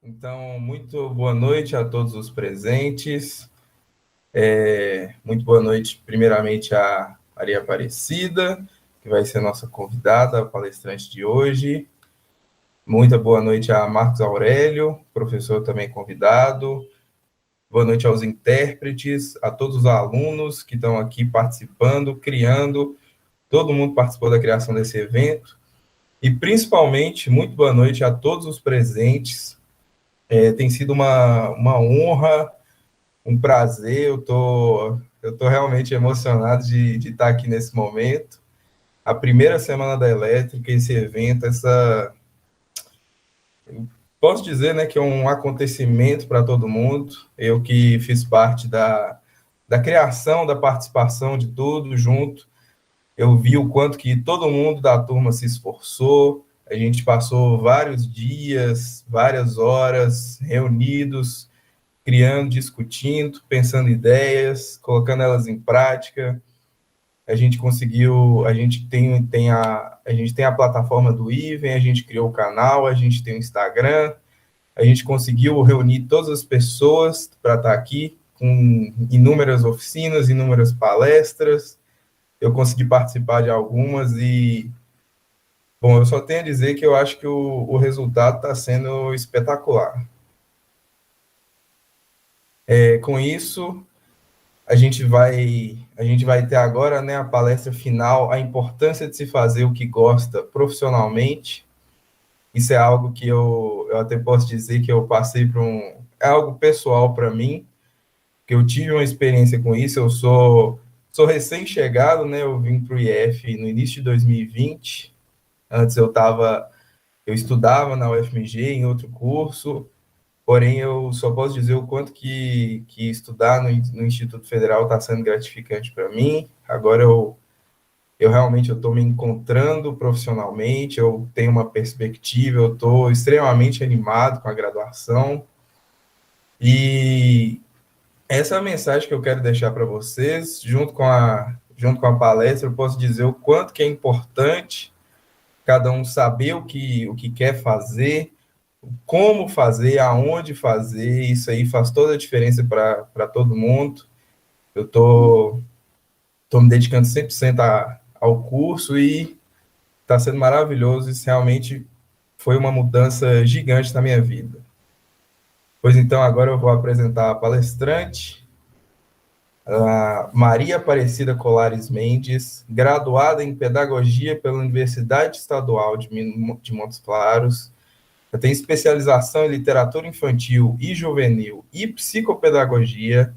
Então, muito boa noite a todos os presentes. Muito boa noite, primeiramente, a Maria Aparecida, que vai ser nossa convidada, a palestrante de hoje. Muita boa noite a Marcos Aurélio, professor também convidado. Boa noite aos intérpretes, a todos os alunos que estão aqui participando, criando. Todo mundo participou da criação desse evento. E, principalmente, muito boa noite a todos os presentes. Tem sido uma honra, um prazer, eu tô realmente emocionado de estar aqui nesse momento. A primeira semana da Elétrica, esse evento, posso dizer, né, que é um acontecimento para todo mundo. Eu que fiz parte da criação, da participação de tudo junto, eu vi o quanto que todo mundo da turma se esforçou. A gente passou vários dias, várias horas reunidos, criando, discutindo, pensando ideias, colocando elas em prática. A gente conseguiu, a gente tem a plataforma do Even, a gente criou o canal, a gente tem o Instagram, a gente conseguiu reunir todas as pessoas para estar aqui com inúmeras oficinas, inúmeras palestras. Eu consegui participar de algumas e, bom, eu só tenho a dizer que eu acho que o resultado está sendo espetacular. Com isso, a gente vai ter agora, né, a palestra final, a importância de se fazer o que gosta profissionalmente. Isso é algo que eu até posso dizer que eu passei por é algo pessoal para mim, que eu tive uma experiência com isso. Eu sou recém-chegado, né? Eu vim para o IF no início de 2020. Antes eu estudava na UFMG em outro curso. Porém, eu só posso dizer o quanto que estudar no Instituto Federal está sendo gratificante para mim. Agora eu realmente estou me encontrando profissionalmente, eu tenho uma perspectiva, eu estou extremamente animado com a graduação. E essa é a mensagem que eu quero deixar para vocês, junto com a palestra. Eu posso dizer o quanto que é importante cada um saber o que quer fazer, como fazer, aonde fazer. Isso aí faz toda a diferença para todo mundo. Eu tô me dedicando 100% ao curso e está sendo maravilhoso. Isso realmente foi uma mudança gigante na minha vida. Pois então, agora eu vou apresentar a palestrante, a Maria Aparecida Colares Mendes, graduada em Pedagogia pela Universidade Estadual de Montes Claros. Eu tenho especialização em literatura infantil e juvenil e psicopedagogia,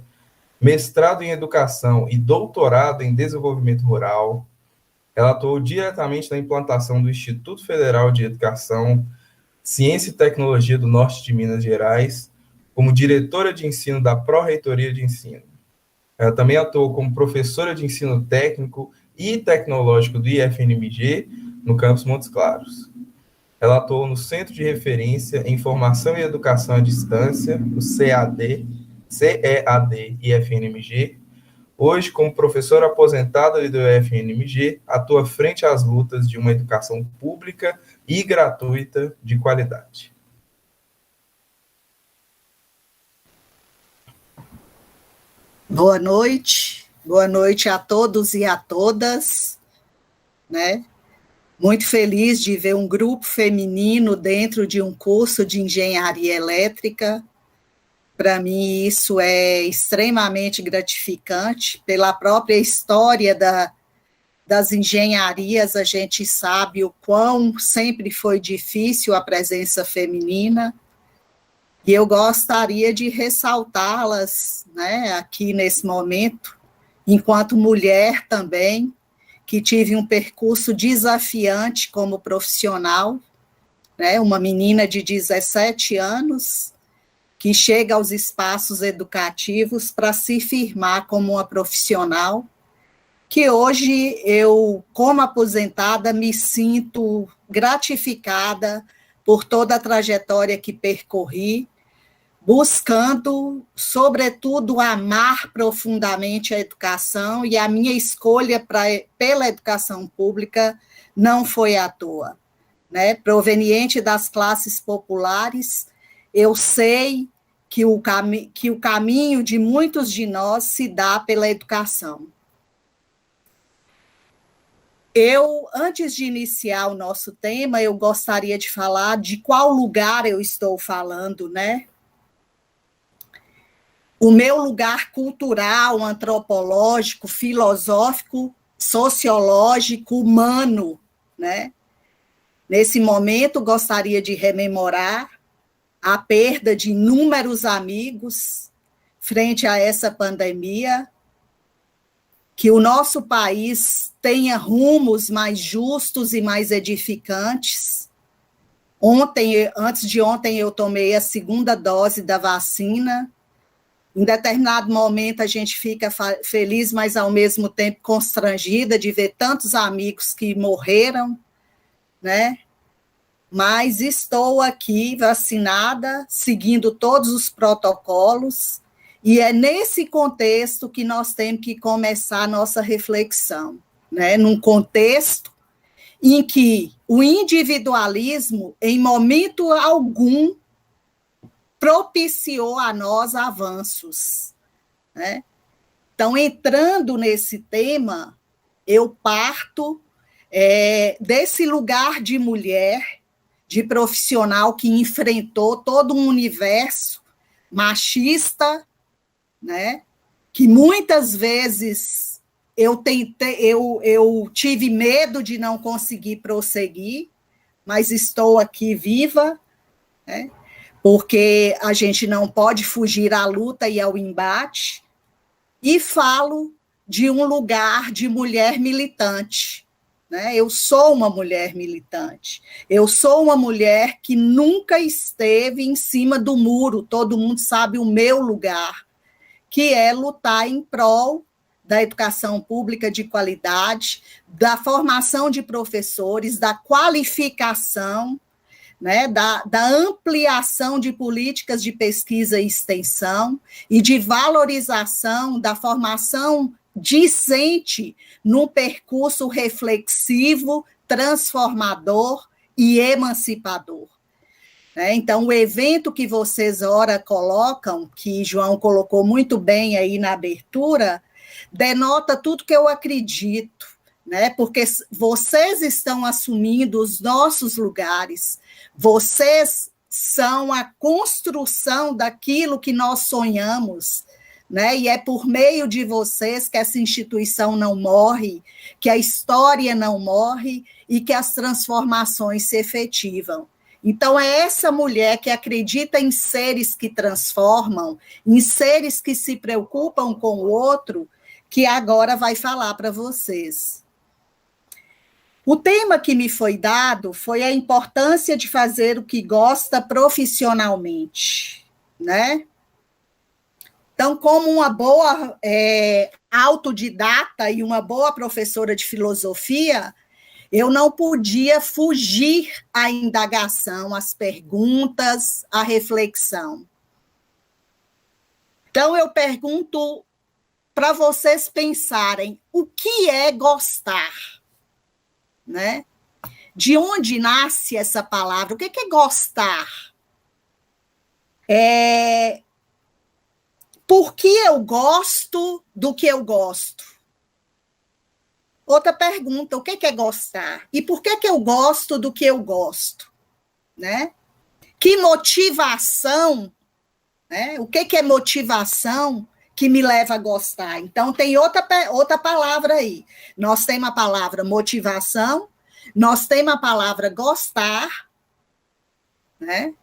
mestrado em educação e doutorado em desenvolvimento rural. Ela atuou diretamente na implantação do Instituto Federal de Educação, Ciência e Tecnologia do Norte de Minas Gerais, como diretora de ensino da Pró-Reitoria de Ensino. Ela também atuou como professora de ensino técnico e tecnológico do IFNMG, no campus Montes Claros. Ela atuou no Centro de Referência em Formação e Educação à Distância, o CEAD IFNMG. Hoje, como professora aposentada do IFNMG, atua frente às lutas de uma educação pública e gratuita de qualidade. Boa noite a todos e a todas, né? Muito feliz de ver um grupo feminino dentro de um curso de engenharia elétrica. Para mim, isso é extremamente gratificante. Pela própria história das engenharias, a gente sabe o quão sempre foi difícil a presença feminina. E eu gostaria de ressaltá-las, né, aqui nesse momento, enquanto mulher também, que tive um percurso desafiante como profissional, né, uma menina de 17 anos, que chega aos espaços educativos para se firmar como uma profissional, que hoje eu, como aposentada, me sinto gratificada por toda a trajetória que percorri, buscando, sobretudo, amar profundamente a educação, e a minha escolha pela educação pública não foi à toa, né? Proveniente das classes populares, eu sei que o caminho de muitos de nós se dá pela educação. Antes de iniciar o nosso tema, eu gostaria de falar de qual lugar eu estou falando, né? O meu lugar cultural, antropológico, filosófico, sociológico, humano, né? Nesse momento, gostaria de rememorar a perda de inúmeros amigos frente a essa pandemia, que o nosso país tenha rumos mais justos e mais edificantes. Antes de ontem, eu tomei a segunda dose da vacina. Em determinado momento, a gente fica feliz, mas, ao mesmo tempo, constrangida de ver tantos amigos que morreram, né? Mas estou aqui vacinada, seguindo todos os protocolos, e é nesse contexto que nós temos que começar a nossa reflexão, né? Num contexto em que o individualismo, em momento algum, propiciou a nós avanços, né? Então, entrando nesse tema, eu parto desse lugar de mulher, de profissional que enfrentou todo um universo machista, né? Que muitas vezes eu tive medo de não conseguir prosseguir, mas estou aqui viva, né? Porque a gente não pode fugir à luta e ao embate, e falo de um lugar de mulher militante, né? Eu sou uma mulher militante, eu sou uma mulher que nunca esteve em cima do muro, todo mundo sabe o meu lugar, que é lutar em prol da educação pública de qualidade, da formação de professores, da qualificação, né, da ampliação de políticas de pesquisa e extensão e de valorização da formação discente num percurso reflexivo, transformador e emancipador. Então, o evento que vocês ora colocam, que João colocou muito bem aí na abertura, denota tudo que eu acredito, né? Porque vocês estão assumindo os nossos lugares, vocês são a construção daquilo que nós sonhamos, né? E é por meio de vocês que essa instituição não morre, que a história não morre e que as transformações se efetivam. Então, é essa mulher que acredita em seres que transformam, em seres que se preocupam com o outro, que agora vai falar para vocês. O tema que me foi dado foi a importância de fazer o que gosta profissionalmente, né? Então, como uma boa autodidata e uma boa professora de filosofia, eu não podia fugir à indagação, às perguntas, à reflexão. Então, eu pergunto para vocês pensarem, o que é gostar? Né? De onde nasce essa palavra? O que é gostar? Por que eu gosto do que eu gosto? Outra pergunta, o que é gostar? E por que eu gosto do que eu gosto? Né? Que motivação, né? O que é motivação que me leva a gostar? Então, tem outra palavra aí. Nós temos a palavra motivação, nós temos a palavra gostar, né?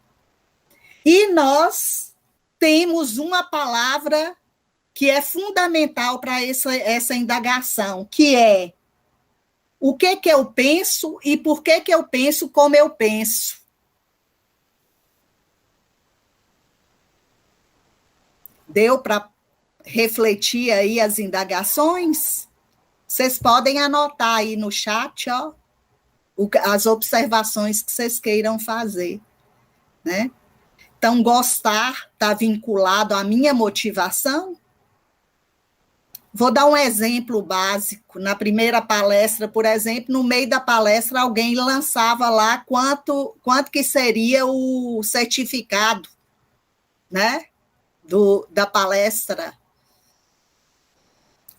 E nós temos uma palavra que é fundamental para essa indagação, que é o que eu penso e por que eu penso como eu penso. Deu para refletir aí as indagações? Vocês podem anotar aí no chat, ó, as observações que vocês queiram fazer, né? Então, gostar está vinculado à minha motivação? Vou dar um exemplo básico. Na primeira palestra, por exemplo, no meio da palestra, alguém lançava lá quanto que seria o certificado, né, da palestra.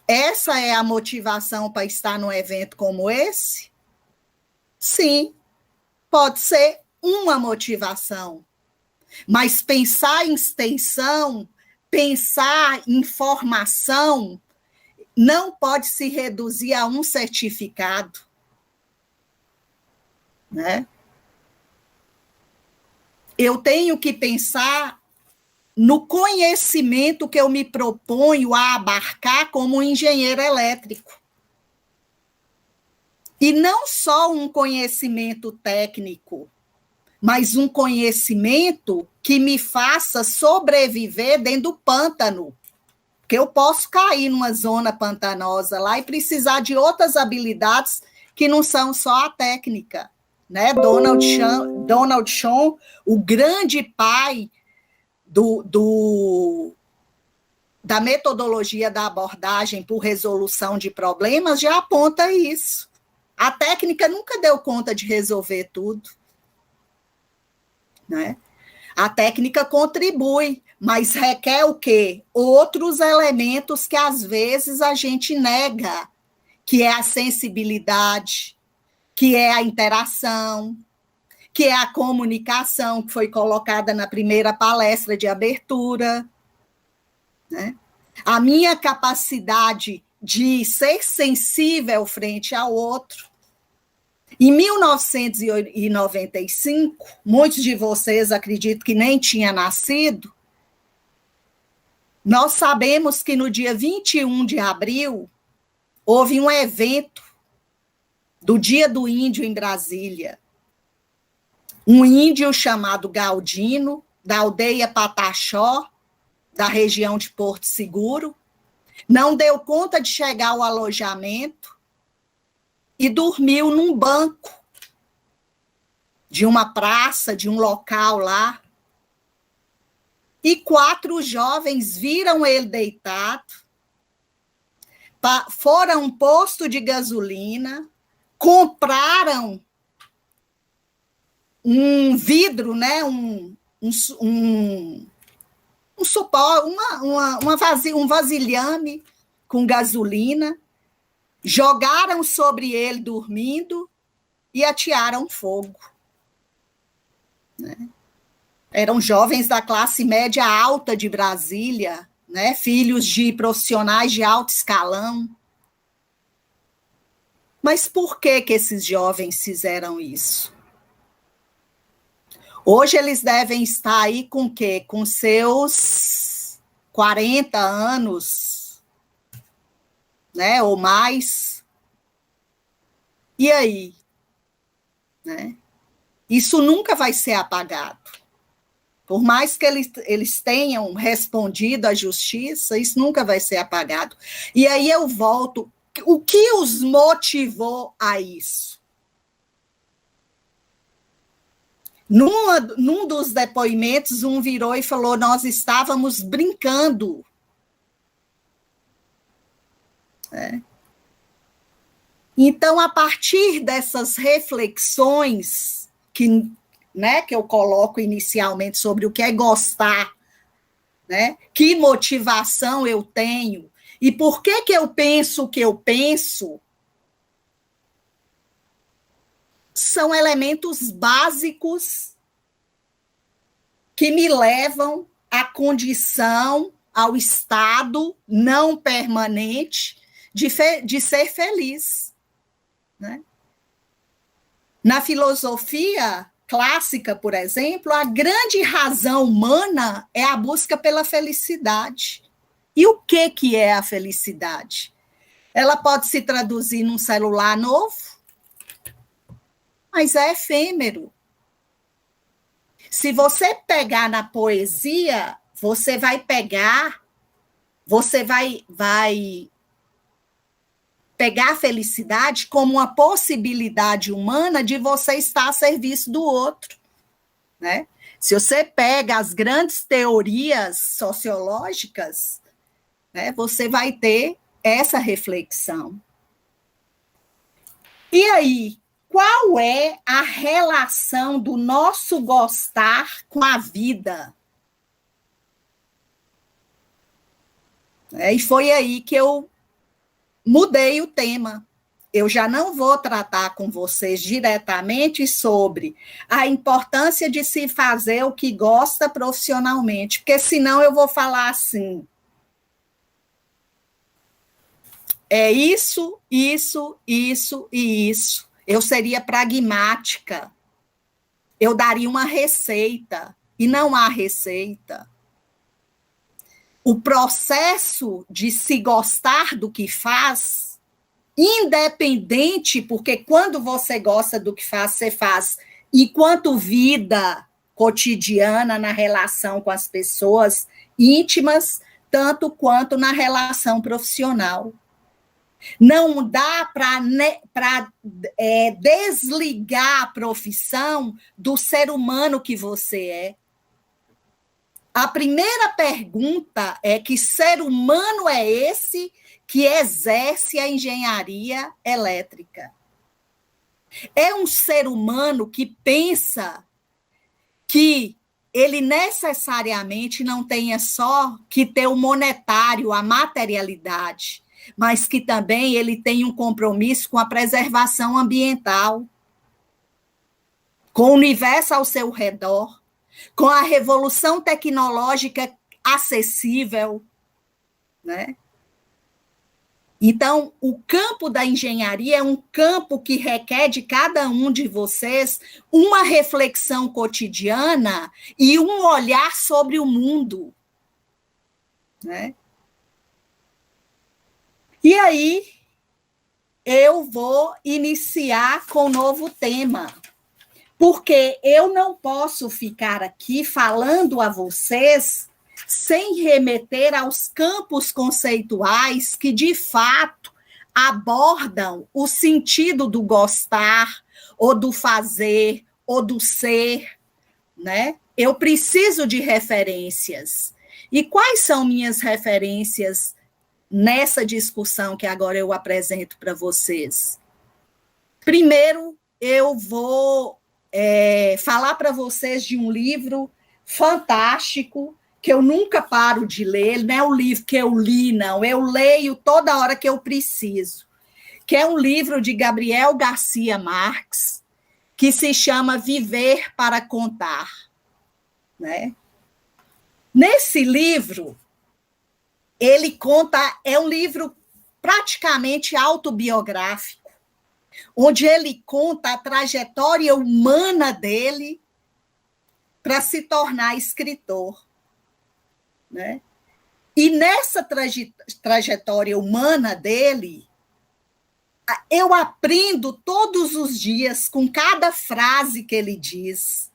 Essa é a motivação para estar num evento como esse? Sim, pode ser uma motivação. Mas pensar em extensão, pensar em formação, não pode se reduzir a um certificado, né? Eu tenho que pensar no conhecimento que eu me proponho a abarcar como engenheiro elétrico. E não só um conhecimento técnico, mas um conhecimento que me faça sobreviver dentro do pântano. Porque eu posso cair numa zona pantanosa lá e precisar de outras habilidades que não são só a técnica, né? Donald Schoen, o grande pai da metodologia da abordagem por resolução de problemas, já aponta isso. A técnica nunca deu conta de resolver tudo, né? A técnica contribui, mas requer o quê? Outros elementos que às vezes a gente nega, que é a sensibilidade, que é a interação, que é a comunicação, que foi colocada na primeira palestra de abertura, né? A minha capacidade de ser sensível frente ao outro. Em 1995, muitos de vocês acredito que nem tinham nascido, nós sabemos que no dia 21 de abril houve um evento do Dia do Índio em Brasília. Um índio chamado Galdino, da aldeia Pataxó, da região de Porto Seguro, não deu conta de chegar ao alojamento e dormiu num banco de uma praça, de um local lá. E 4 jovens viram ele deitado, foram a um posto de gasolina, compraram um vidro, né, um suporte, um vasilhame com gasolina, jogaram sobre ele dormindo e atearam fogo, né? Eram jovens da classe média alta de Brasília, né? Filhos de profissionais de alto escalão. Mas por que esses jovens fizeram isso? Hoje eles devem estar aí com o quê? Com seus 40 anos, né? Ou mais. E aí? Né? Isso nunca vai ser apagado. Por mais que eles tenham respondido à justiça, isso nunca vai ser apagado. E aí eu volto. O que os motivou a isso? Num dos depoimentos, um virou e falou: nós estávamos brincando. É. Então, a partir dessas reflexões que eu coloco inicialmente sobre o que é gostar, né? Que motivação eu tenho e por que eu penso o que eu penso, são elementos básicos que me levam à condição, ao estado não permanente de ser feliz, né? Na filosofia clássica, por exemplo, a grande razão humana é a busca pela felicidade. E o que é a felicidade? Ela pode se traduzir num celular novo, mas é efêmero. Se você pegar na poesia, você vai pegar a felicidade como uma possibilidade humana de você estar a serviço do outro, né? Se você pega as grandes teorias sociológicas, né, você vai ter essa reflexão. E aí, qual é a relação do nosso gostar com a vida? E foi aí que eu mudei o tema. Eu já não vou tratar com vocês diretamente sobre a importância de se fazer o que gosta profissionalmente, porque senão eu vou falar assim, é isso, isso, isso e isso. Eu seria pragmática. Eu daria uma receita, e não há receita. O processo de se gostar do que faz, independente, porque quando você gosta do que faz, você faz enquanto vida cotidiana na relação com as pessoas íntimas, tanto quanto na relação profissional. Não dá para desligar a profissão do ser humano que você é. A primeira pergunta é que ser humano é esse que exerce a engenharia elétrica. É um ser humano que pensa que ele necessariamente não tenha só que ter o monetário, a materialidade, mas que também ele tem um compromisso com a preservação ambiental, com o universo ao seu redor, com a revolução tecnológica acessível, né? Então, o campo da engenharia é um campo que requer de cada um de vocês uma reflexão cotidiana e um olhar sobre o mundo, né? E aí, eu vou iniciar com um novo tema, porque eu não posso ficar aqui falando a vocês sem remeter aos campos conceituais que, de fato, abordam o sentido do gostar, ou do fazer, ou do ser, né? Eu preciso de referências. E quais são minhas referências nessa discussão que agora eu apresento para vocês? Primeiro, eu vou falar para vocês de um livro fantástico, que eu nunca paro de ler, não é o livro que eu li, não, eu leio toda hora que eu preciso, que é um livro de Gabriel Garcia Marques, que se chama Viver para Contar, né? Nesse livro, ele conta, é um livro praticamente autobiográfico, onde ele conta a trajetória humana dele para se tornar escritor, né? E nessa trajetória humana dele, eu aprendo todos os dias com cada frase que ele diz,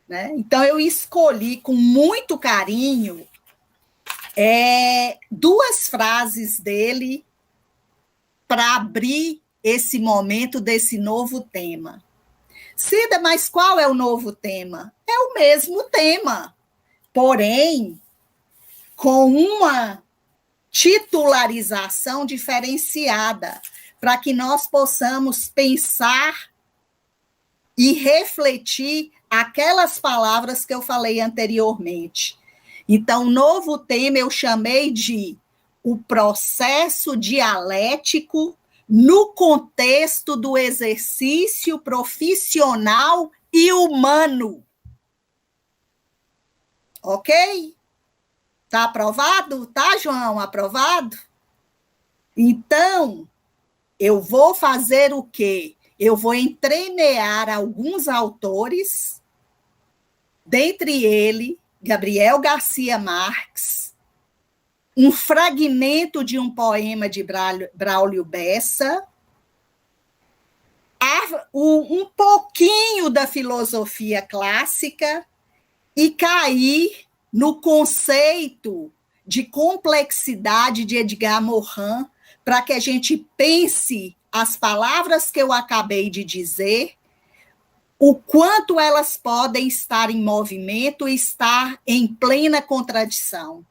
né? Então, eu escolhi com muito carinho duas frases dele para abrir esse momento desse novo tema. Cida, mas qual é o novo tema? É o mesmo tema, porém, com uma titularização diferenciada, para que nós possamos pensar e refletir aquelas palavras que eu falei anteriormente. Então, o novo tema eu chamei de o processo dialético no contexto do exercício profissional e humano. Ok? Está aprovado? Tá, João? Aprovado? Então, eu vou fazer o quê? Eu vou entremear alguns autores, dentre eles, Gabriel Garcia Marques, um fragmento de um poema de Braulio Bessa, um pouquinho da filosofia clássica e cair no conceito de complexidade de Edgar Morin, para que a gente pense as palavras que eu acabei de dizer, o quanto elas podem estar em movimento e estar em plena contradição.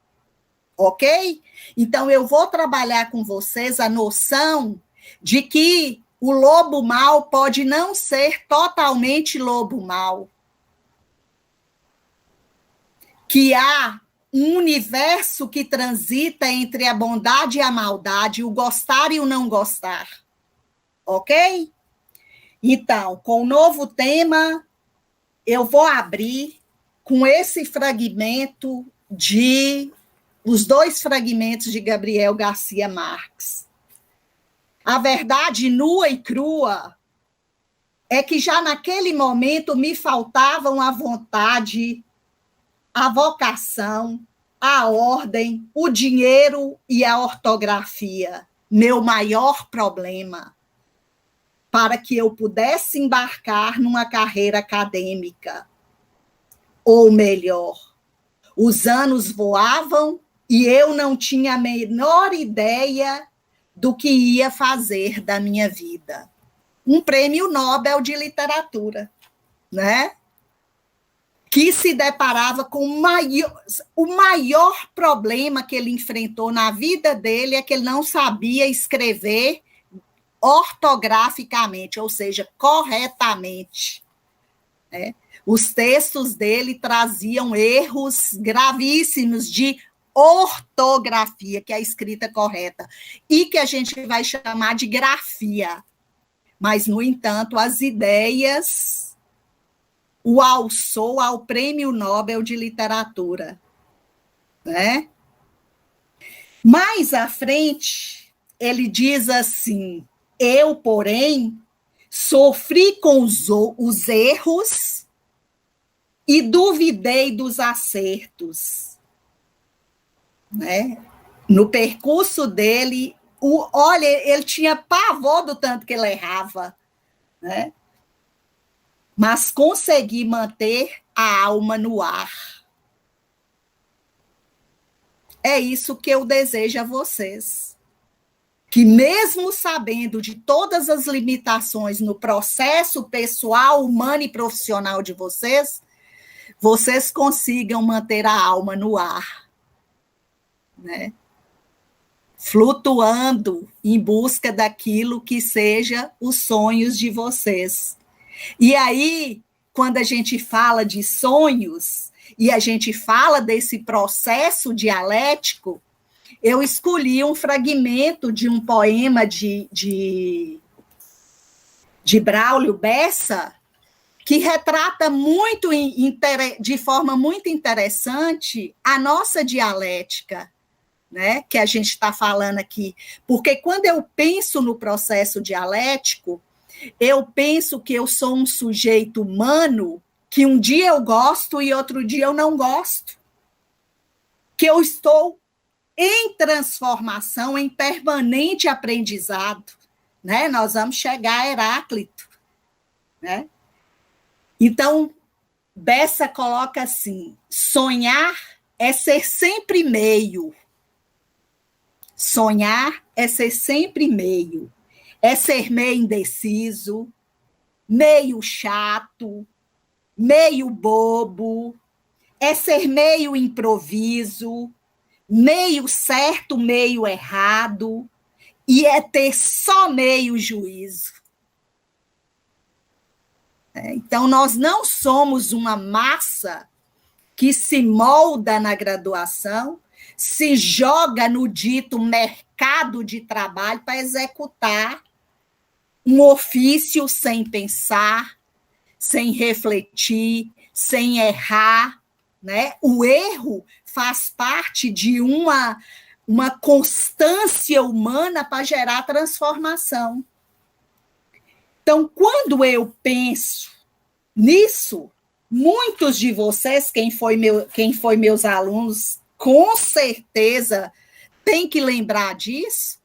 Ok? Então, eu vou trabalhar com vocês a noção de que o lobo mau pode não ser totalmente lobo mau. Que há um universo que transita entre a bondade e a maldade, o gostar e o não gostar. Ok? Então, com o novo tema, eu vou abrir com esse fragmento os 2 fragmentos de Gabriel Garcia Marques. A verdade nua e crua é que já naquele momento me faltavam a vontade, a vocação, a ordem, o dinheiro e a ortografia, meu maior problema, para que eu pudesse embarcar numa carreira acadêmica. Ou melhor, os anos voavam e eu não tinha a menor ideia do que ia fazer da minha vida. Um prêmio Nobel de literatura, né? Que se deparava com o maior problema que ele enfrentou na vida dele é que ele não sabia escrever ortograficamente, ou seja, corretamente. Né? Os textos dele traziam erros gravíssimos de ortografia, que é a escrita correta, e que a gente vai chamar de grafia. Mas, no entanto, as ideias o alçou ao Prêmio Nobel de Literatura. Né? Mais à frente, ele diz assim: eu, porém, sofri com os erros e duvidei dos acertos. Né? No percurso dele, olha, ele tinha pavor do tanto que ele errava, né? Mas consegui manter a alma no ar. É isso que eu desejo a vocês. Que mesmo sabendo de todas as limitações no processo pessoal, humano e profissional de vocês, vocês consigam manter a alma no ar, né? Flutuando em busca daquilo que seja os sonhos de vocês. E aí, quando a gente fala de sonhos e a gente fala desse processo dialético, eu escolhi um fragmento de um poema de Braulio Bessa, que retrata de forma muito interessante a nossa dialética, né, que a gente está falando aqui. Porque quando eu penso no processo dialético, eu penso que eu sou um sujeito humano que um dia eu gosto e outro dia eu não gosto. Que eu estou em transformação, em permanente aprendizado. Né? Nós vamos chegar a Heráclito. Né? Então, Bessa coloca assim: sonhar é ser sempre meio. Sonhar é ser sempre meio. É ser meio indeciso, meio chato, meio bobo, é ser meio improviso, meio certo, meio errado, e é ter só meio juízo. Então, nós não somos uma massa que se molda na graduação, se joga no dito mercado de trabalho para executar um ofício sem pensar, sem refletir, sem errar. Né? O erro faz parte de uma constância humana para gerar transformação. Então, quando eu penso nisso, muitos de vocês, quem foi meus alunos, com certeza tem que lembrar disso,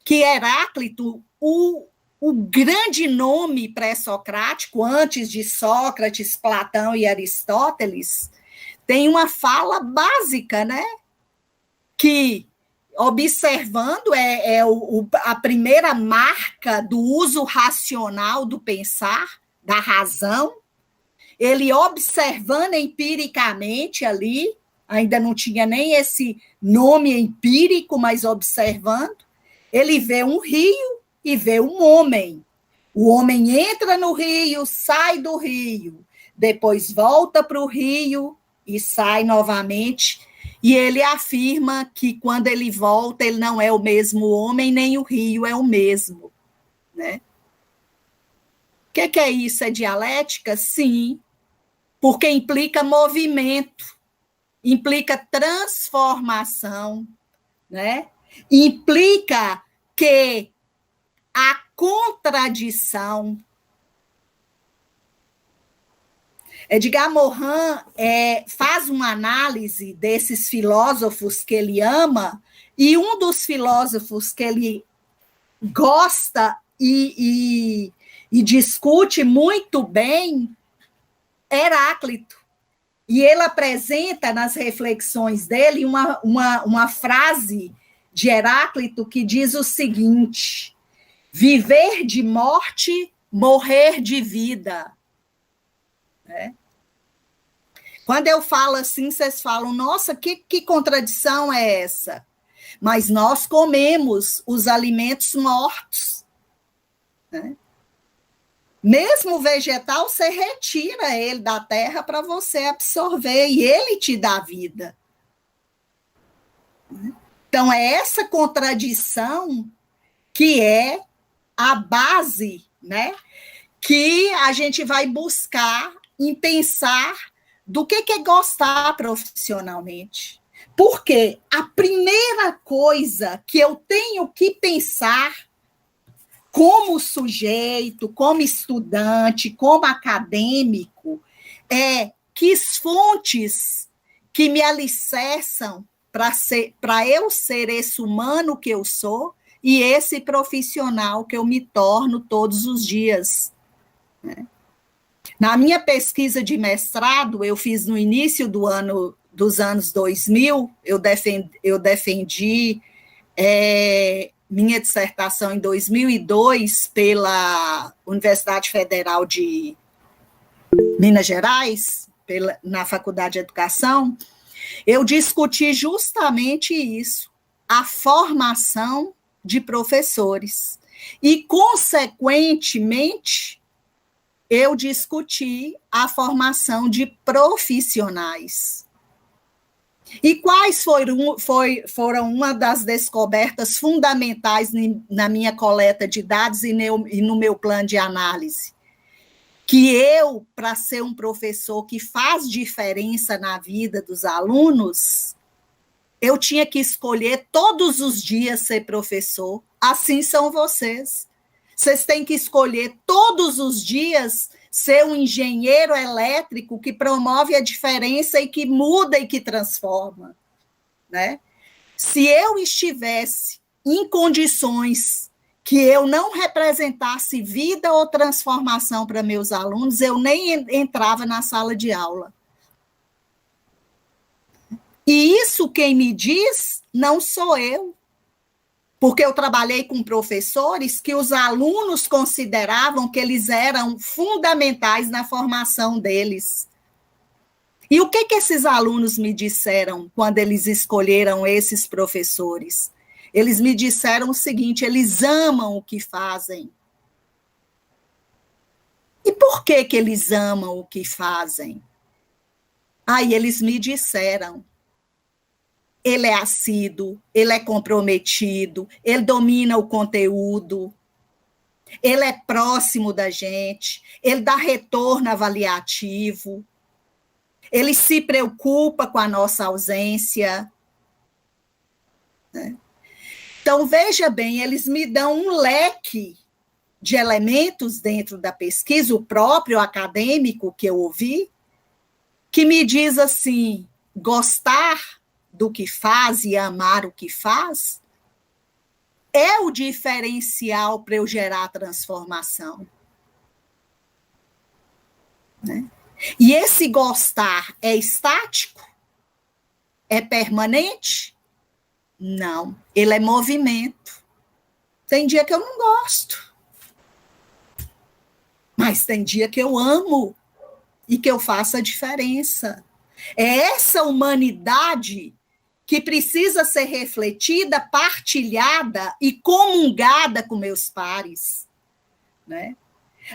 que Heráclito, o grande nome pré-socrático, antes de Sócrates, Platão e Aristóteles, tem uma fala básica, né? Que, observando, a primeira marca do uso racional do pensar, da razão, ele observando empiricamente ali, ainda não tinha nem esse nome empírico, mas observando, ele vê um rio e vê um homem. O homem entra no rio, sai do rio, depois volta para o rio e sai novamente, e ele afirma que quando ele volta, ele não é o mesmo homem, nem o rio é o mesmo, né? O que é isso? É dialética? Sim, porque implica movimento, implica transformação, né? Implica que a contradição. Edgar Morin faz uma análise desses filósofos que ele ama, e um dos filósofos que ele gosta e discute muito bem é Heráclito. E ele apresenta nas reflexões dele uma frase de Heráclito que diz o seguinte: viver de morte, morrer de vida. Né? Quando eu falo assim, vocês falam, nossa, que contradição é essa? Mas nós comemos os alimentos mortos. Né? Mesmo o vegetal, você retira ele da terra para você absorver, e ele te dá vida. Então, é essa contradição que é a base, né, que a gente vai buscar em pensar do que é gostar profissionalmente. Porque a primeira coisa que eu tenho que pensar como sujeito, como estudante, como acadêmico, é que fontes que me alicerçam para eu ser esse humano que eu sou e esse profissional que eu me torno todos os dias. Né? Na minha pesquisa de mestrado, eu fiz no início dos anos 2000, eu defendi minha dissertação em 2002 pela Universidade Federal de Minas Gerais, na Faculdade de Educação. Eu discuti justamente isso, a formação de professores. E, consequentemente, eu discuti a formação de profissionais. E quais foram uma das descobertas fundamentais na minha coleta de dados e no meu plano de análise? Que eu, para ser um professor que faz diferença na vida dos alunos, eu tinha que escolher todos os dias ser professor. Assim são vocês. Vocês têm que escolher todos os dias ser um engenheiro elétrico que promove a diferença e que muda e que transforma. Né? Se eu estivesse em condições que eu não representasse vida ou transformação para meus alunos, eu nem entrava na sala de aula. E isso quem me diz não sou eu, porque eu trabalhei com professores que os alunos consideravam que eles eram fundamentais na formação deles. E o que esses alunos me disseram quando eles escolheram esses professores? Eles me disseram o seguinte: eles amam o que fazem. E por que eles amam o que fazem? Aí eles me disseram: ele é assíduo, ele é comprometido, ele domina o conteúdo, ele é próximo da gente, ele dá retorno avaliativo, ele se preocupa com a nossa ausência. Né? Então, veja bem, eles me dão um leque de elementos dentro da pesquisa, o próprio acadêmico que eu ouvi, que me diz assim: gostar do que faz e amar o que faz é o diferencial para eu gerar transformação. Né? E esse gostar é estático? É permanente? Não, ele é movimento. Tem dia que eu não gosto, mas tem dia que eu amo e que eu faço a diferença. É essa humanidade que precisa ser refletida, partilhada e comungada com meus pares. Né?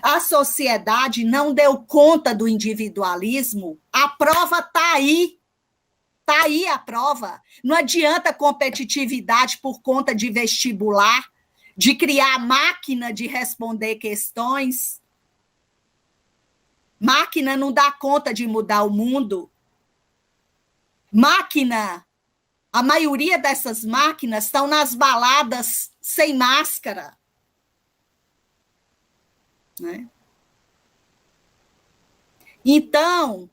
A sociedade não deu conta do individualismo, a prova está aí. Está aí a prova. Não adianta competitividade por conta de vestibular, de criar máquina de responder questões. Máquina não dá conta de mudar o mundo. Máquina, a maioria dessas máquinas estão nas baladas sem máscara. Né? Então,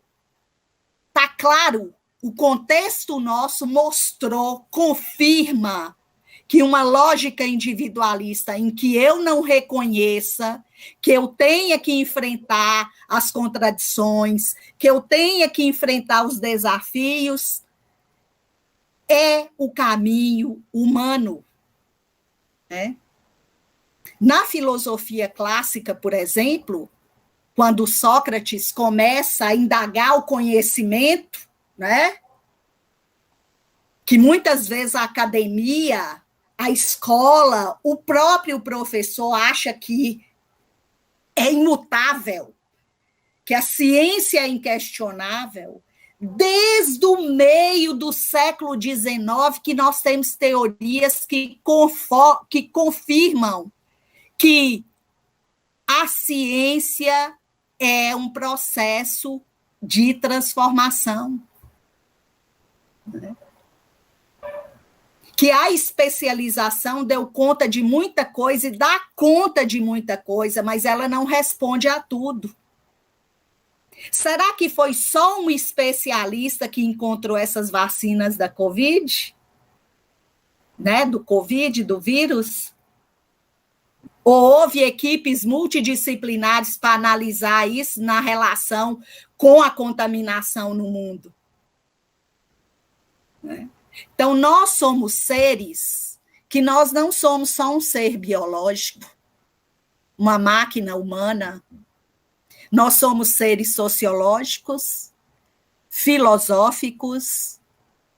tá claro, o contexto nosso mostrou, confirma que uma lógica individualista em que eu não reconheça, que eu tenha que enfrentar as contradições, que eu tenha que enfrentar os desafios, é o caminho humano. Né? Na filosofia clássica, por exemplo, quando Sócrates começa a indagar o conhecimento, né? Que muitas vezes a academia, a escola, o próprio professor acha que é imutável, que a ciência é inquestionável. Desde o meio do século XIX que nós temos teorias que confirmam que a ciência é um processo de transformação. Né? Que a especialização deu conta de muita coisa e dá conta de muita coisa, mas ela não responde a tudo. Será que foi só um especialista que encontrou essas vacinas da Covid? Né? Do Covid, do vírus? Ou houve equipes multidisciplinares para analisar isso na relação com a contaminação no mundo? Né? Então, nós somos seres que nós não somos só um ser biológico, uma máquina humana. Nós somos seres sociológicos, filosóficos,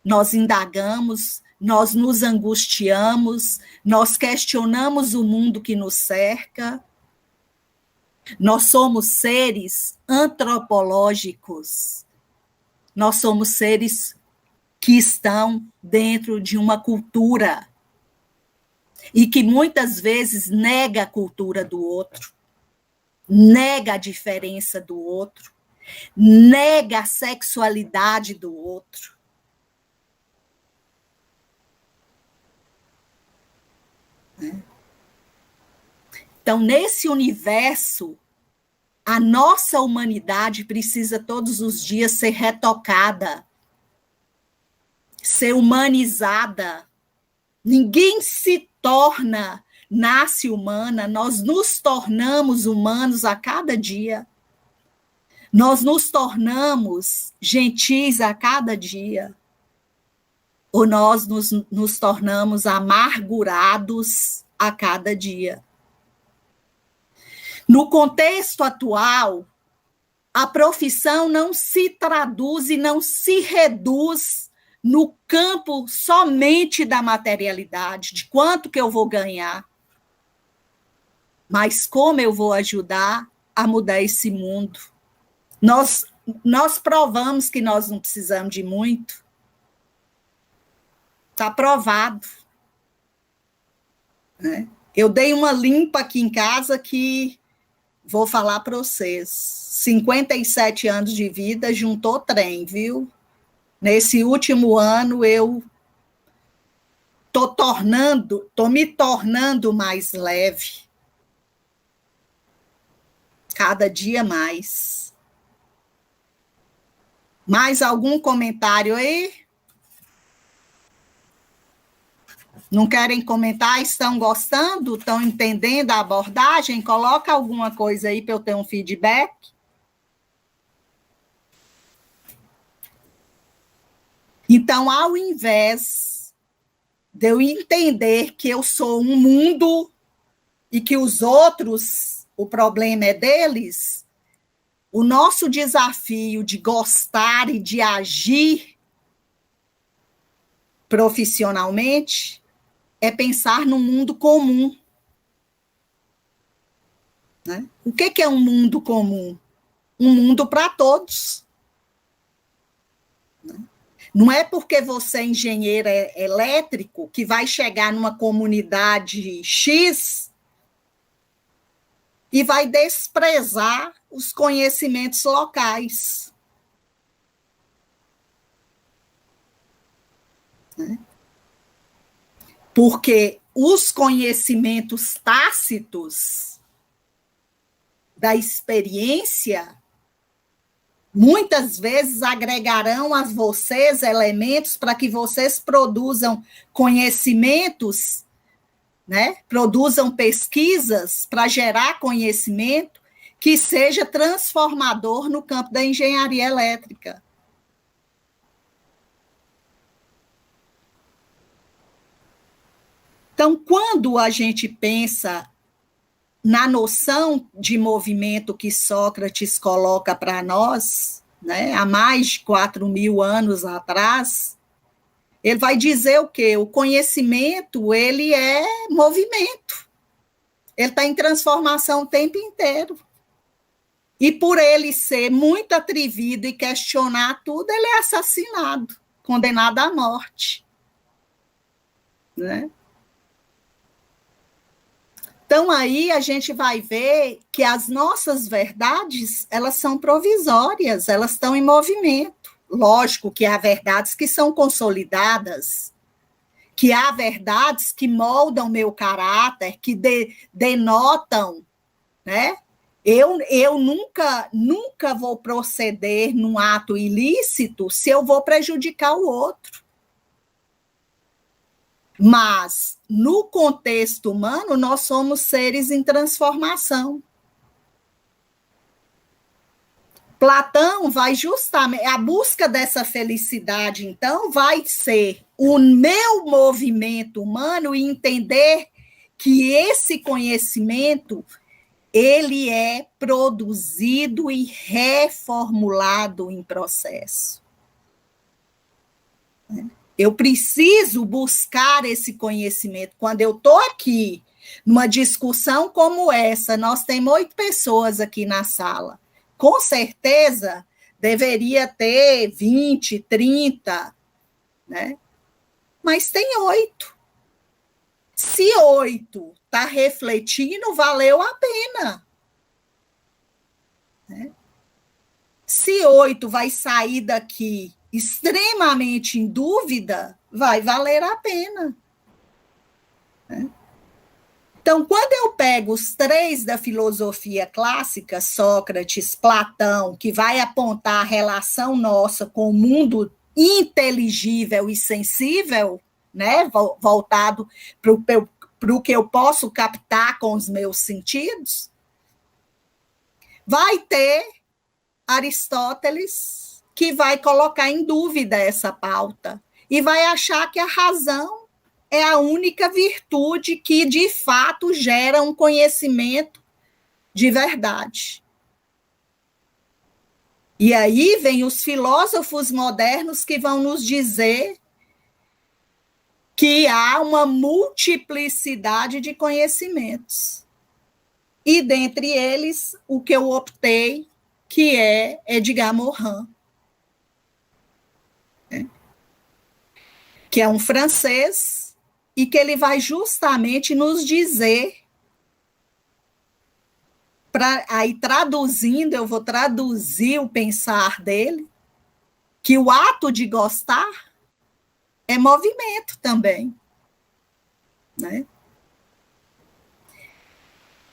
nós indagamos, nós nos angustiamos, nós questionamos o mundo que nos cerca. Nós somos seres antropológicos. Nós somos seres que estão dentro de uma cultura e que muitas vezes nega a cultura do outro, nega a diferença do outro, nega a sexualidade do outro. Então, nesse universo, a nossa humanidade precisa todos os dias ser retocada, ser humanizada. Ninguém se torna, nasce humana, nós nos tornamos humanos a cada dia. Nós nos tornamos gentis a cada dia. Ou nós nos tornamos amargurados a cada dia. No contexto atual, a profissão não se traduz e não se reduz no campo somente da materialidade, de quanto que eu vou ganhar, mas como eu vou ajudar a mudar esse mundo. Nós provamos que nós não precisamos de muito. Está provado. Né? Eu dei uma limpa aqui em casa que vou falar para vocês. 57 anos de vida, juntou trem, viu? Nesse último ano, eu tô me tornando mais leve. Cada dia mais. Mais algum comentário aí? Não querem comentar? Estão gostando? Estão entendendo a abordagem? Coloca alguma coisa aí para eu ter um feedback. Então, ao invés de eu entender que eu sou um mundo e que os outros, o problema é deles, o nosso desafio de gostar e de agir profissionalmente é pensar no mundo comum. né? O que é um mundo comum? Um mundo para todos. Não é porque você é engenheiro elétrico que vai chegar numa comunidade X e vai desprezar os conhecimentos locais. Porque os conhecimentos tácitos da experiência muitas vezes agregarão a vocês elementos para que vocês produzam conhecimentos, né? Produzam pesquisas para gerar conhecimento que seja transformador no campo da engenharia elétrica. Então, quando a gente pensa na noção de movimento que Sócrates coloca para nós, né, há mais de 4.000 anos atrás, ele vai dizer o quê? O conhecimento, ele é movimento. Ele está em transformação o tempo inteiro. E por ele ser muito atrevido e questionar tudo, ele é assassinado, condenado à morte. Né? Então, aí a gente vai ver que as nossas verdades, elas são provisórias, elas estão em movimento. Lógico que há verdades que são consolidadas, que há verdades que moldam meu caráter, que denotam, né? Eu nunca vou proceder num ato ilícito se eu vou prejudicar o outro. Mas, no contexto humano, nós somos seres em transformação. Platão vai justamente... A busca dessa felicidade, então, vai ser o meu movimento humano e entender que esse conhecimento, ele é produzido e reformulado em processo. Eu preciso buscar esse conhecimento. Quando eu estou aqui, numa discussão como essa, nós temos 8 pessoas aqui na sala. Com certeza, deveria ter 20, 30, né? Mas tem 8. Se 8 está refletindo, valeu a pena. Né? Se 8 vai sair daqui extremamente em dúvida, vai valer a pena. Né? Então, quando eu pego os 3 da filosofia clássica, Sócrates, Platão, que vai apontar a relação nossa com o mundo inteligível e sensível, né, voltado para o que eu posso captar com os meus sentidos, vai ter Aristóteles, que vai colocar em dúvida essa pauta e vai achar que a razão é a única virtude que, de fato, gera um conhecimento de verdade. E aí vem os filósofos modernos que vão nos dizer que há uma multiplicidade de conhecimentos. E, dentre eles, o que eu optei, que é Edgar Morin, que é um francês, e que ele vai justamente nos dizer, aí traduzindo, eu vou traduzir o pensar dele, que o ato de gostar é movimento também. Né?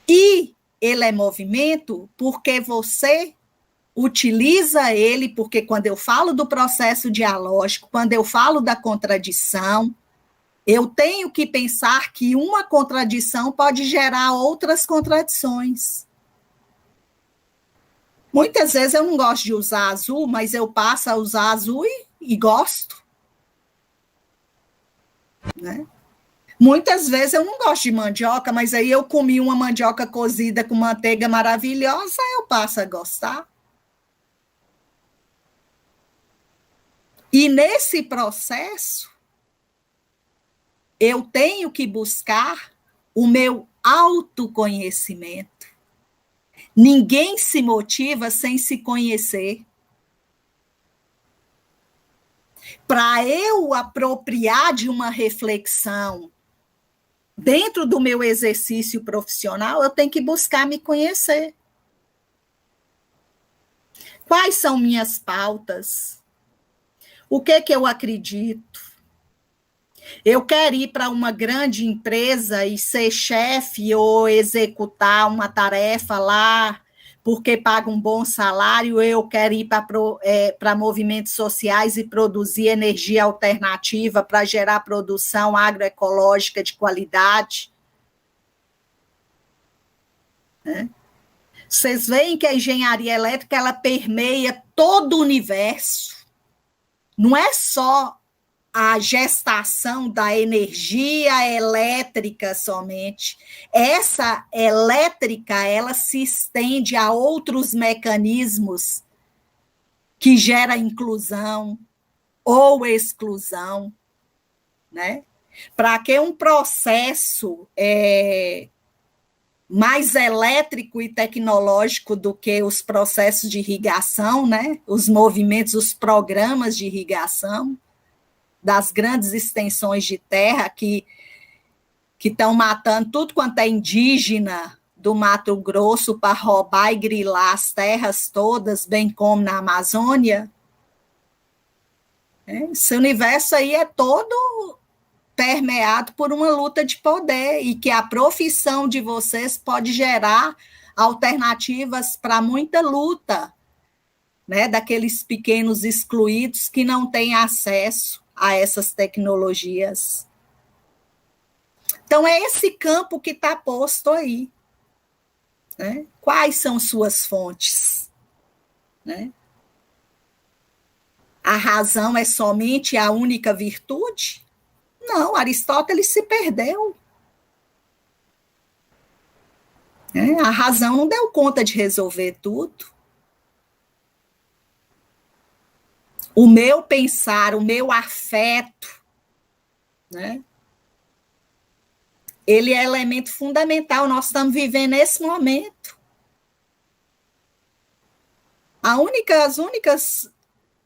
E ele é movimento porque você utiliza ele, porque quando eu falo do processo dialógico, quando eu falo da contradição, eu tenho que pensar que uma contradição pode gerar outras contradições. Muitas vezes eu não gosto de usar azul, mas eu passo a usar azul e gosto. Né? Muitas vezes eu não gosto de mandioca, mas aí eu comi uma mandioca cozida com manteiga maravilhosa, eu passo a gostar. E nesse processo, eu tenho que buscar o meu autoconhecimento. Ninguém se motiva sem se conhecer. Para eu apropriar de uma reflexão dentro do meu exercício profissional, eu tenho que buscar me conhecer. Quais são minhas pautas? O que eu acredito? Eu quero ir para uma grande empresa e ser chefe ou executar uma tarefa lá porque paga um bom salário, eu quero ir para movimentos sociais e produzir energia alternativa para gerar produção agroecológica de qualidade. Né? Vocês veem que a engenharia elétrica ela permeia todo o universo. Não é só a gestação da energia elétrica somente. Essa elétrica, ela se estende a outros mecanismos que geram inclusão ou exclusão, né? Para que um processo mais elétrico e tecnológico do que os processos de irrigação, né? Os movimentos, os programas de irrigação, das grandes extensões de terra que estão matando tudo quanto é indígena do Mato Grosso para roubar e grilar as terras todas, bem como na Amazônia. Esse universo aí é todo permeado por uma luta de poder e que a profissão de vocês pode gerar alternativas para muita luta, né, daqueles pequenos excluídos que não têm acesso a essas tecnologias. Então, é esse campo que está posto aí. Né? Quais são suas fontes? Né? A razão é somente a única virtude? Não, Aristóteles se perdeu. A razão não deu conta de resolver tudo. O meu pensar, o meu afeto, né? Ele é elemento fundamental. Nós estamos vivendo esse momento. As únicas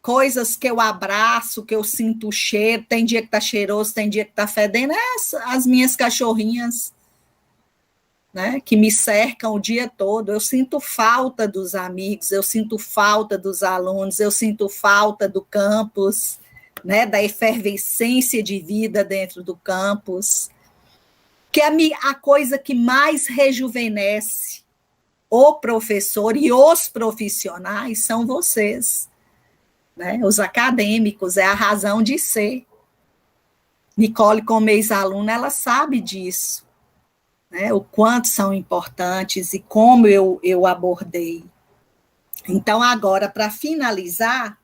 coisas que eu abraço, que eu sinto o cheiro, tem dia que está cheiroso, tem dia que está fedendo, as minhas cachorrinhas, né, que me cercam o dia todo. Eu sinto falta dos amigos, eu sinto falta dos alunos, eu sinto falta do campus, né, da efervescência de vida dentro do campus, que a coisa que mais rejuvenesce o professor e os profissionais são vocês, né, os acadêmicos, é a razão de ser. Nicole, como ex-aluna, ela sabe disso. Né, o quanto são importantes e como eu abordei. Então, agora, para finalizar,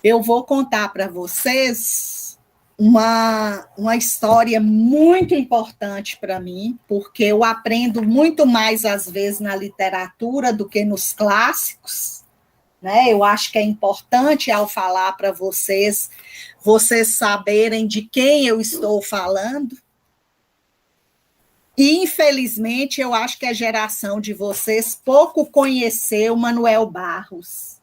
eu vou contar para vocês uma história muito importante para mim, porque eu aprendo muito mais, às vezes, na literatura do que nos clássicos. Né? Eu acho que é importante, ao falar para vocês saberem de quem eu estou falando. E, infelizmente, eu acho que a geração de vocês pouco conheceu Manuel Barros.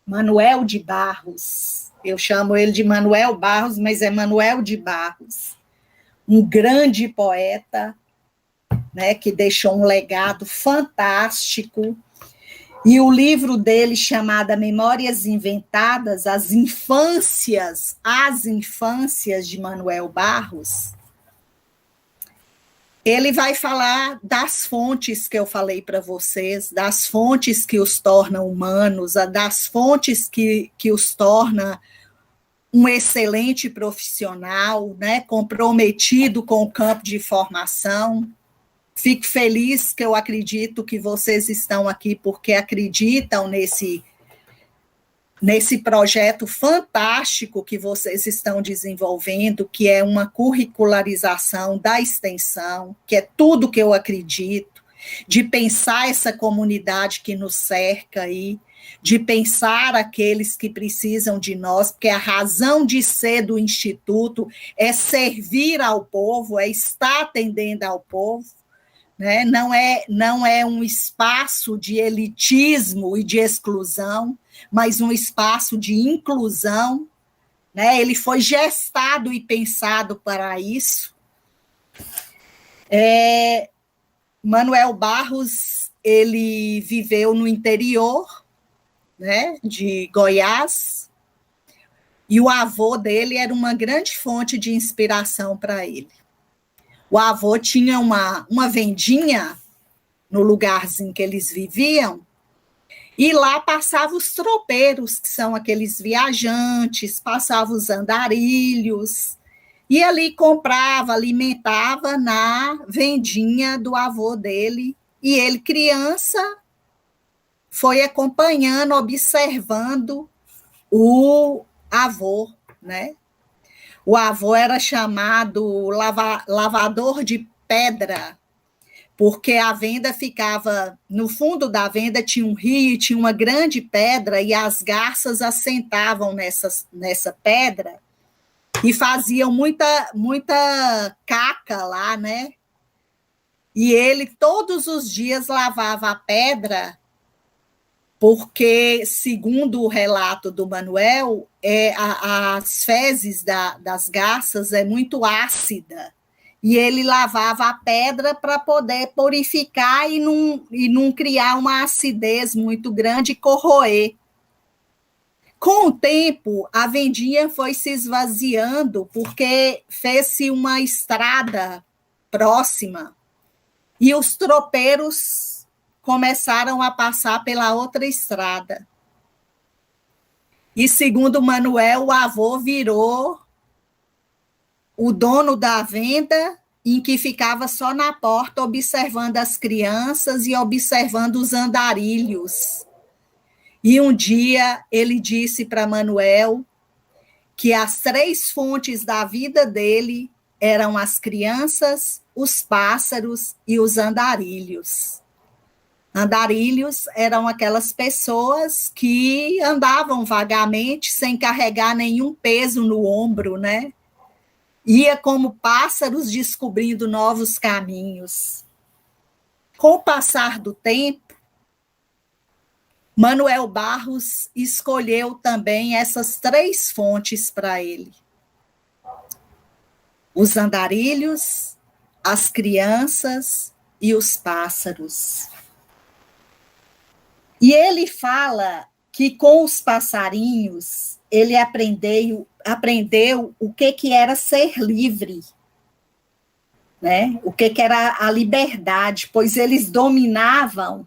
Manuel de Barros. Eu chamo ele de Manuel Barros, mas é Manuel de Barros. Um grande poeta, né, que deixou um legado fantástico. E o livro dele, chamado Memórias Inventadas, as infâncias de Manuel Barros, ele vai falar das fontes que eu falei para vocês, das fontes que os tornam humanos, das fontes que os torna um excelente profissional, né, comprometido com o campo de formação. Fico feliz que eu acredito que vocês estão aqui porque acreditam nesse projeto fantástico que vocês estão desenvolvendo, que é uma curricularização da extensão, que é tudo que eu acredito, de pensar essa comunidade que nos cerca aí, de pensar aqueles que precisam de nós, porque a razão de ser do Instituto é servir ao povo, é estar atendendo ao povo, né? Não é um espaço de elitismo e de exclusão, mas um espaço de inclusão, né? Ele foi gestado e pensado para isso. Manuel Barros, ele viveu no interior, né, de Goiás, e o avô dele era uma grande fonte de inspiração para ele. O avô tinha uma vendinha no lugarzinho que eles viviam, e lá passavam os tropeiros, que são aqueles viajantes, passavam os andarilhos, e ali comprava, alimentava na vendinha do avô dele, e ele, criança, foi acompanhando, observando o avô, né? O avô era chamado lavador de pedra, porque a venda ficava, no fundo da venda tinha um rio, tinha uma grande pedra, e as garças assentavam nessa pedra e faziam muita caca lá, né? E ele todos os dias lavava a pedra, porque, segundo o relato do Manuel, as fezes das garças é muito ácida, e ele lavava a pedra para poder purificar e não criar uma acidez muito grande e corroer. Com o tempo, a vendinha foi se esvaziando, porque fez-se uma estrada próxima, e os tropeiros começaram a passar pela outra estrada. E, segundo Manuel, o avô virou o dono da venda, em que ficava só na porta observando as crianças e observando os andarilhos. E um dia ele disse para Manuel que as 3 fontes da vida dele eram as crianças, os pássaros e os andarilhos. Andarilhos eram aquelas pessoas que andavam vagamente, sem carregar nenhum peso no ombro, né? Ia como pássaros descobrindo novos caminhos. Com o passar do tempo, Manuel Barros escolheu também essas 3 fontes para ele: os andarilhos, as crianças e os pássaros. E ele fala que com os passarinhos ele aprendeu o que era ser livre, né? O que era a liberdade, pois eles dominavam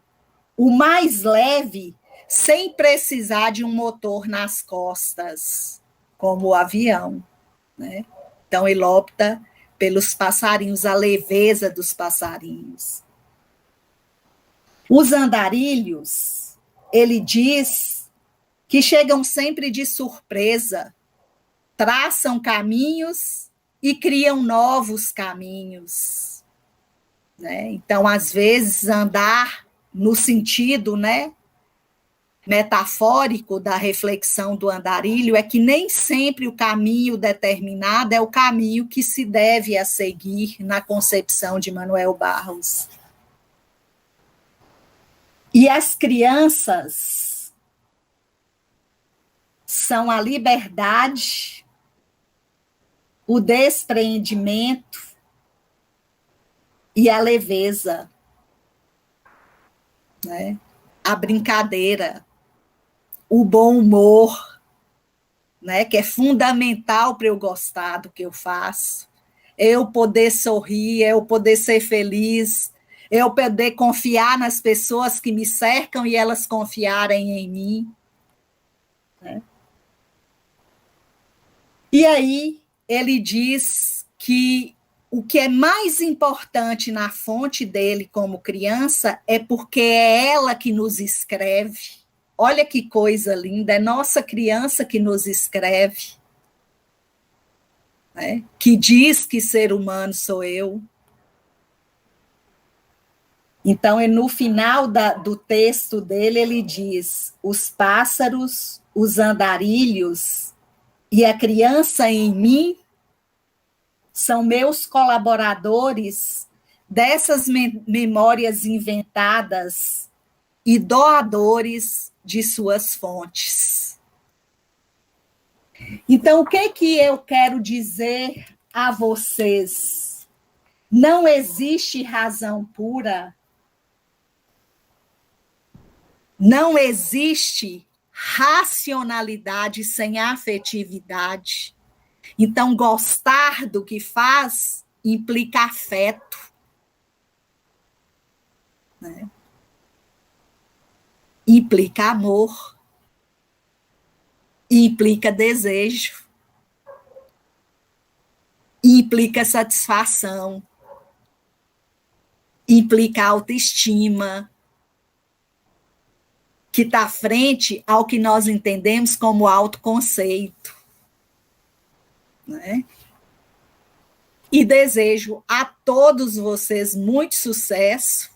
o mais leve sem precisar de um motor nas costas, como o avião, né? Então ele opta pelos passarinhos, a leveza dos passarinhos. Os andarilhos, ele diz que chegam sempre de surpresa, traçam caminhos e criam novos caminhos, né? Então, às vezes, andar no sentido, né, metafórico da reflexão do andarilho é que nem sempre o caminho determinado é o caminho que se deve a seguir na concepção de Manuel Barros. E as crianças são a liberdade, o despreendimento e a leveza, né? A brincadeira, o bom humor, né? Que é fundamental para eu gostar do que eu faço, eu poder sorrir, eu poder ser feliz, eu poder confiar nas pessoas que me cercam e elas confiarem em mim, né? E aí ele diz que o que é mais importante na fonte dele como criança é porque é ela que nos escreve. Olha que coisa linda, é nossa criança que nos escreve, né? Que diz que ser humano sou eu. Então, no final do texto dele, ele diz: os pássaros, os andarilhos e a criança em mim são meus colaboradores dessas memórias inventadas e doadores de suas fontes. Então, o que eu quero dizer a vocês? Não existe razão pura, não existe racionalidade sem afetividade. Então, gostar do que faz implica afeto, né? Implica amor, implica desejo, implica satisfação, implica autoestima, que está frente ao que nós entendemos como autoconceito, né? E desejo a todos vocês muito sucesso.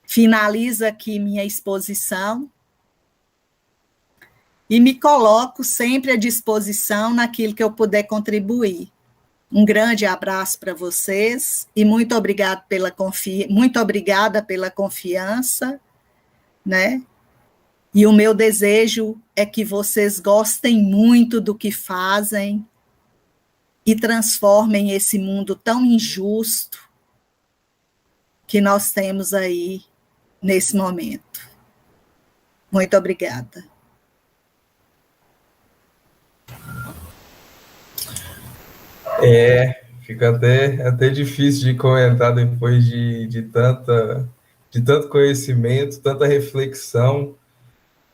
Finalizo aqui minha exposição e me coloco sempre à disposição naquilo que eu puder contribuir. Um grande abraço para vocês e muito obrigada pela confiança, né? E o meu desejo é que vocês gostem muito do que fazem e transformem esse mundo tão injusto que nós temos aí nesse momento. Muito obrigada. Fica até difícil de comentar depois de tanto conhecimento, tanta reflexão.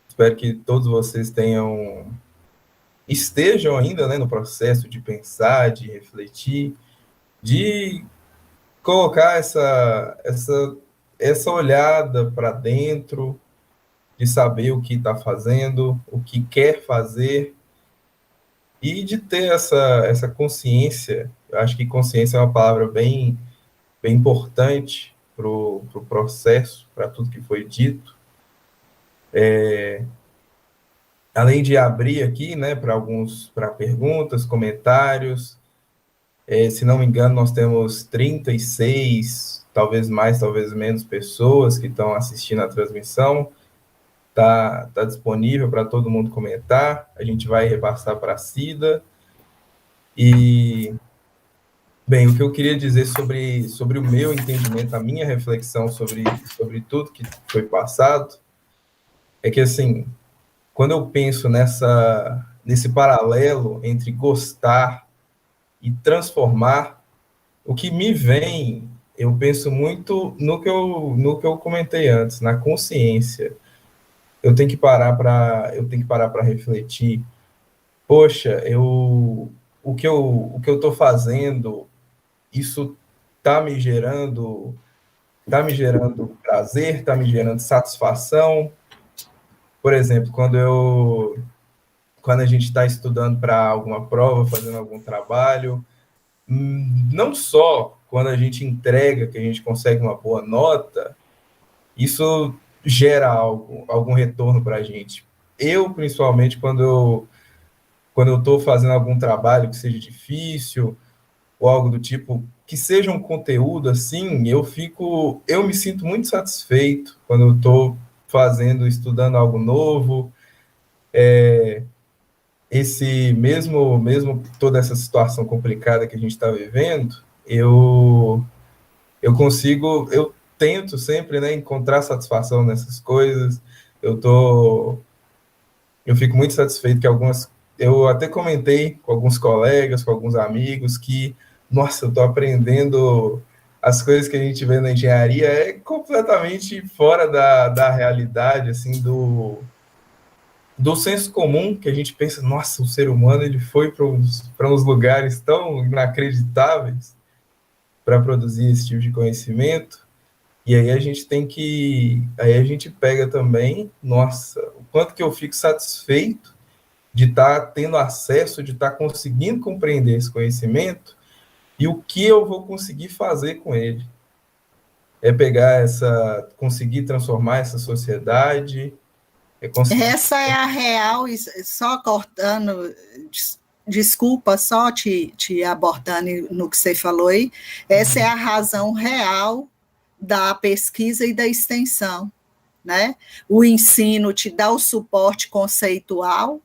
Espero que todos vocês estejam ainda, né, no processo de pensar, de refletir, de colocar essa olhada para dentro, de saber o que está fazendo, o que quer fazer, e de ter essa consciência. Eu acho que consciência é uma palavra bem importante para o processo, para tudo que foi dito. Além de abrir aqui, né, para perguntas, comentários, se não me engano, nós temos 36, talvez mais, talvez menos pessoas que estão assistindo a transmissão. Tá disponível para todo mundo comentar. A gente vai repassar para a Cida. E, bem, o que eu queria dizer sobre o meu entendimento, a minha reflexão sobre tudo que foi passado, é que, assim, quando eu penso nesse paralelo entre gostar e transformar, o que me vem, eu penso muito no que eu comentei antes, na consciência. Eu tenho que parar para refletir. Poxa, o que eu estou fazendo, isso está me gerando prazer, está me gerando satisfação. Por exemplo, quando a gente está estudando para alguma prova, fazendo algum trabalho, não só quando a gente entrega, que a gente consegue uma boa nota, isso gera algum retorno para a gente. Eu, principalmente, quando eu estou fazendo algum trabalho que seja difícil, ou algo do tipo, que seja um conteúdo assim, eu me sinto muito satisfeito quando eu estou estudando algo novo. Mesmo toda essa situação complicada que a gente está vivendo, eu tento sempre, né, encontrar satisfação nessas coisas. Eu fico muito satisfeito que eu até comentei com alguns colegas, com alguns amigos, que, nossa, eu estou aprendendo as coisas que a gente vê na engenharia é completamente fora da realidade, assim, do senso comum, que a gente pensa, nossa, o ser humano ele foi para uns lugares tão inacreditáveis para produzir esse tipo de conhecimento. E aí aí a gente pega também, nossa, o quanto que eu fico satisfeito de estar tendo acesso, de estar conseguindo compreender esse conhecimento e o que eu vou conseguir fazer com ele. Conseguir transformar essa sociedade. Essa é a real, só cortando, desculpa, só te abordando no que você falou aí, essa é a razão real da pesquisa e da extensão, né? O ensino te dá o suporte conceitual,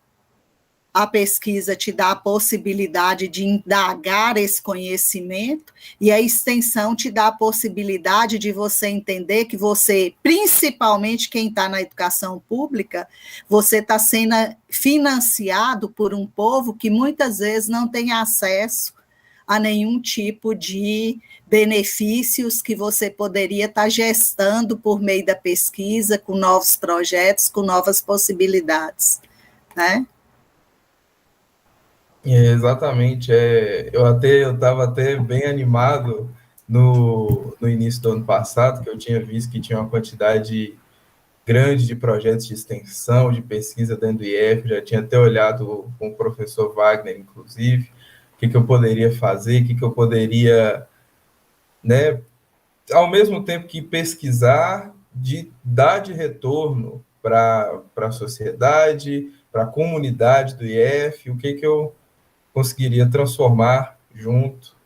a pesquisa te dá a possibilidade de indagar esse conhecimento, e a extensão te dá a possibilidade de você entender que você, principalmente quem está na educação pública, você está sendo financiado por um povo que muitas vezes não tem acesso a nenhum tipo de benefícios que você poderia estar gestando por meio da pesquisa, com novos projetos, com novas possibilidades, né? Exatamente. Eu estava até bem animado no início do ano passado, que eu tinha visto que tinha uma quantidade grande de projetos de extensão, de pesquisa dentro do IF, já tinha até olhado com o professor Wagner, inclusive, o que eu poderia fazer, o que eu poderia, né, ao mesmo tempo que pesquisar, de dar de retorno para a sociedade, para a comunidade do IF, o que eu conseguiria transformar junto.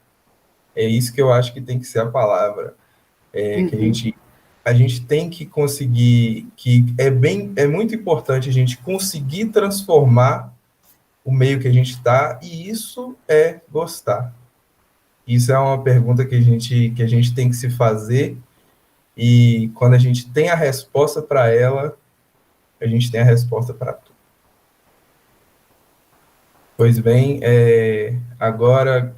É isso que eu acho que tem que ser a palavra. Que a gente tem que conseguir, que é muito importante a gente conseguir transformar o meio que a gente está, e isso é gostar. Isso é uma pergunta que a gente tem que se fazer, e quando a gente tem a resposta para ela, a gente tem a resposta para tudo. Pois bem, agora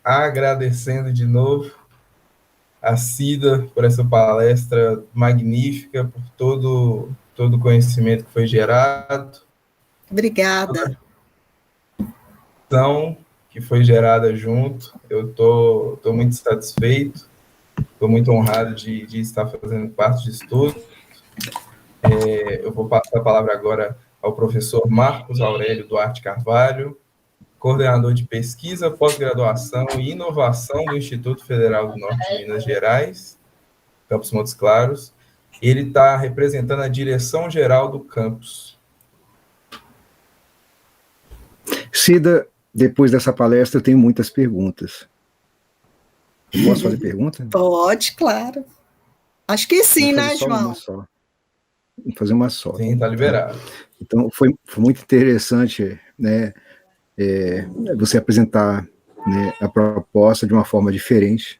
agradecendo de novo a Cida por essa palestra magnífica, por todo o conhecimento que foi gerado, Obrigada. toda a ação que foi gerada junto. Eu tô muito satisfeito, estou muito honrado de estar fazendo parte disso tudo. Eu vou passar a palavra agora ao professor Marcos Aurélio Duarte Carvalho, coordenador de pesquisa, pós-graduação e inovação do Instituto Federal do Norte de Minas Gerais, Campus Montes Claros. Ele está representando a direção-geral do campus. Cida, depois dessa palestra, eu tenho muitas perguntas. Eu posso fazer pergunta? Pode, claro. Acho que sim, né, João? Vou fazer uma só. Sim, está liberado. Então, foi muito interessante, né, você apresentar, né, a proposta de uma forma diferente,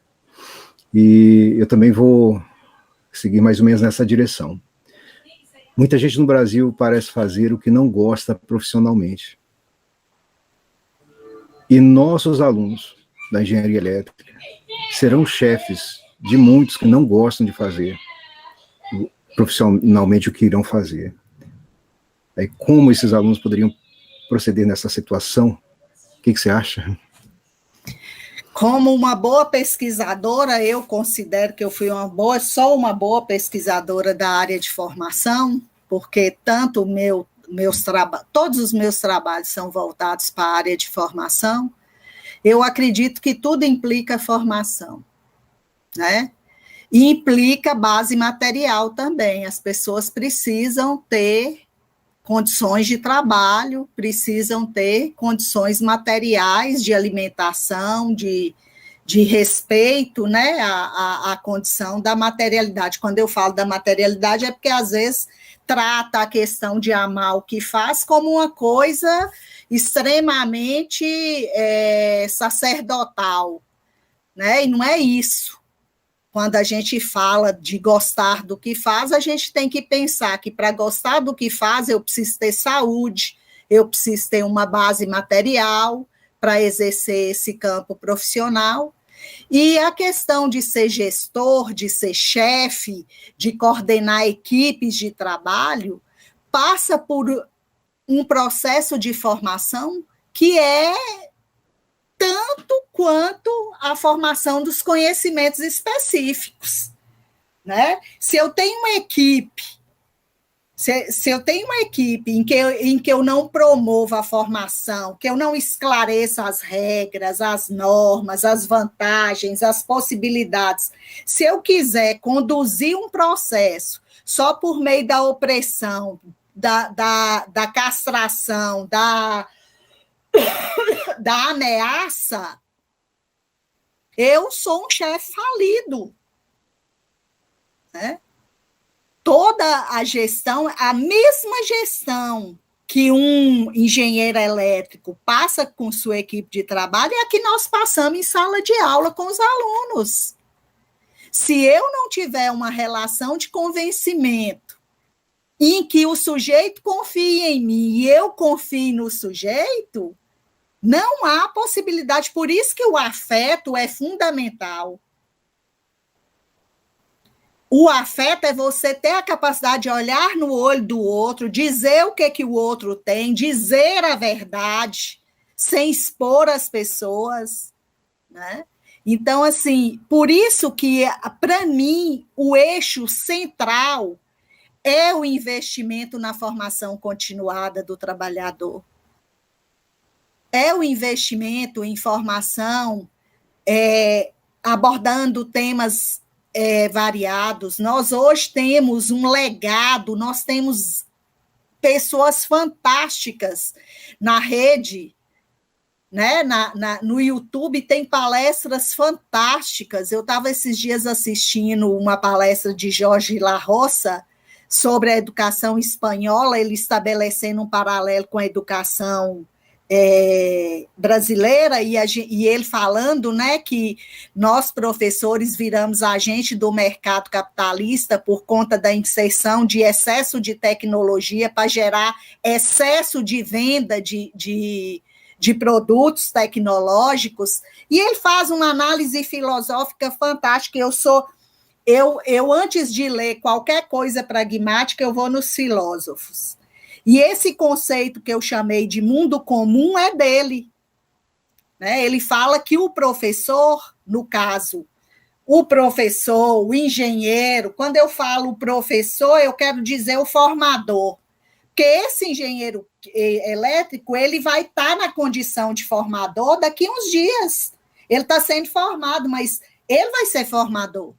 e eu também vou seguir mais ou menos nessa direção. Muita gente no Brasil parece fazer o que não gosta profissionalmente. E nossos alunos da engenharia elétrica serão chefes de muitos que não gostam de fazer profissionalmente o que irão fazer. Como esses alunos poderiam proceder nessa situação? O que você acha? Como uma boa pesquisadora, eu considero que eu fui sou uma boa pesquisadora da área de formação, porque tanto todos os meus trabalhos são voltados para a área de formação. Eu acredito que tudo implica formação, né? E implica base material também. As pessoas precisam ter condições de trabalho, precisam ter condições materiais de alimentação, de respeito, né, à condição da materialidade. Quando eu falo da materialidade é porque, às vezes, trata a questão de amar o que faz como uma coisa extremamente sacerdotal, né, e não é isso. Quando a gente fala de gostar do que faz, a gente tem que pensar que para gostar do que faz, eu preciso ter saúde, eu preciso ter uma base material para exercer esse campo profissional. E a questão de ser gestor, de ser chefe, de coordenar equipes de trabalho, passa por um processo de formação que é tanto quanto a formação dos conhecimentos específicos, né? Se eu tenho uma equipe, em que eu não promova a formação, que eu não esclareça as regras, as normas, as vantagens, as possibilidades, se eu quiser conduzir um processo só por meio da opressão, da castração, da ameaça, eu sou um chefe falido. Né? Toda a gestão, a mesma gestão que um engenheiro elétrico passa com sua equipe de trabalho é a que nós passamos em sala de aula com os alunos. Se eu não tiver uma relação de convencimento em que o sujeito confie em mim e eu confio no sujeito, não há possibilidade. Por isso que o afeto é fundamental. O afeto é você ter a capacidade de olhar no olho do outro, dizer o que o outro tem, dizer a verdade, sem expor as pessoas, né? Então, assim, por isso que, para mim, o eixo central é o investimento na formação continuada do trabalhador. É o investimento em formação, abordando temas variados. Nós hoje temos um legado, nós temos pessoas fantásticas na rede, né? No YouTube tem palestras fantásticas. Eu estava esses dias assistindo uma palestra de Jorge La Roça sobre a educação espanhola, ele estabelecendo um paralelo com a educação brasileira, e ele falando, né, que nós, professores, viramos agente do mercado capitalista por conta da inserção de excesso de tecnologia para gerar excesso de venda de produtos tecnológicos, e ele faz uma análise filosófica fantástica. Eu antes de ler qualquer coisa pragmática, eu vou nos filósofos. E esse conceito que eu chamei de mundo comum é dele. Né? Ele fala que o professor, no caso, o professor, o engenheiro, quando eu falo professor, eu quero dizer o formador. Porque esse engenheiro elétrico, ele vai estar na condição de formador daqui a uns dias. Ele está sendo formado, mas ele vai ser formador.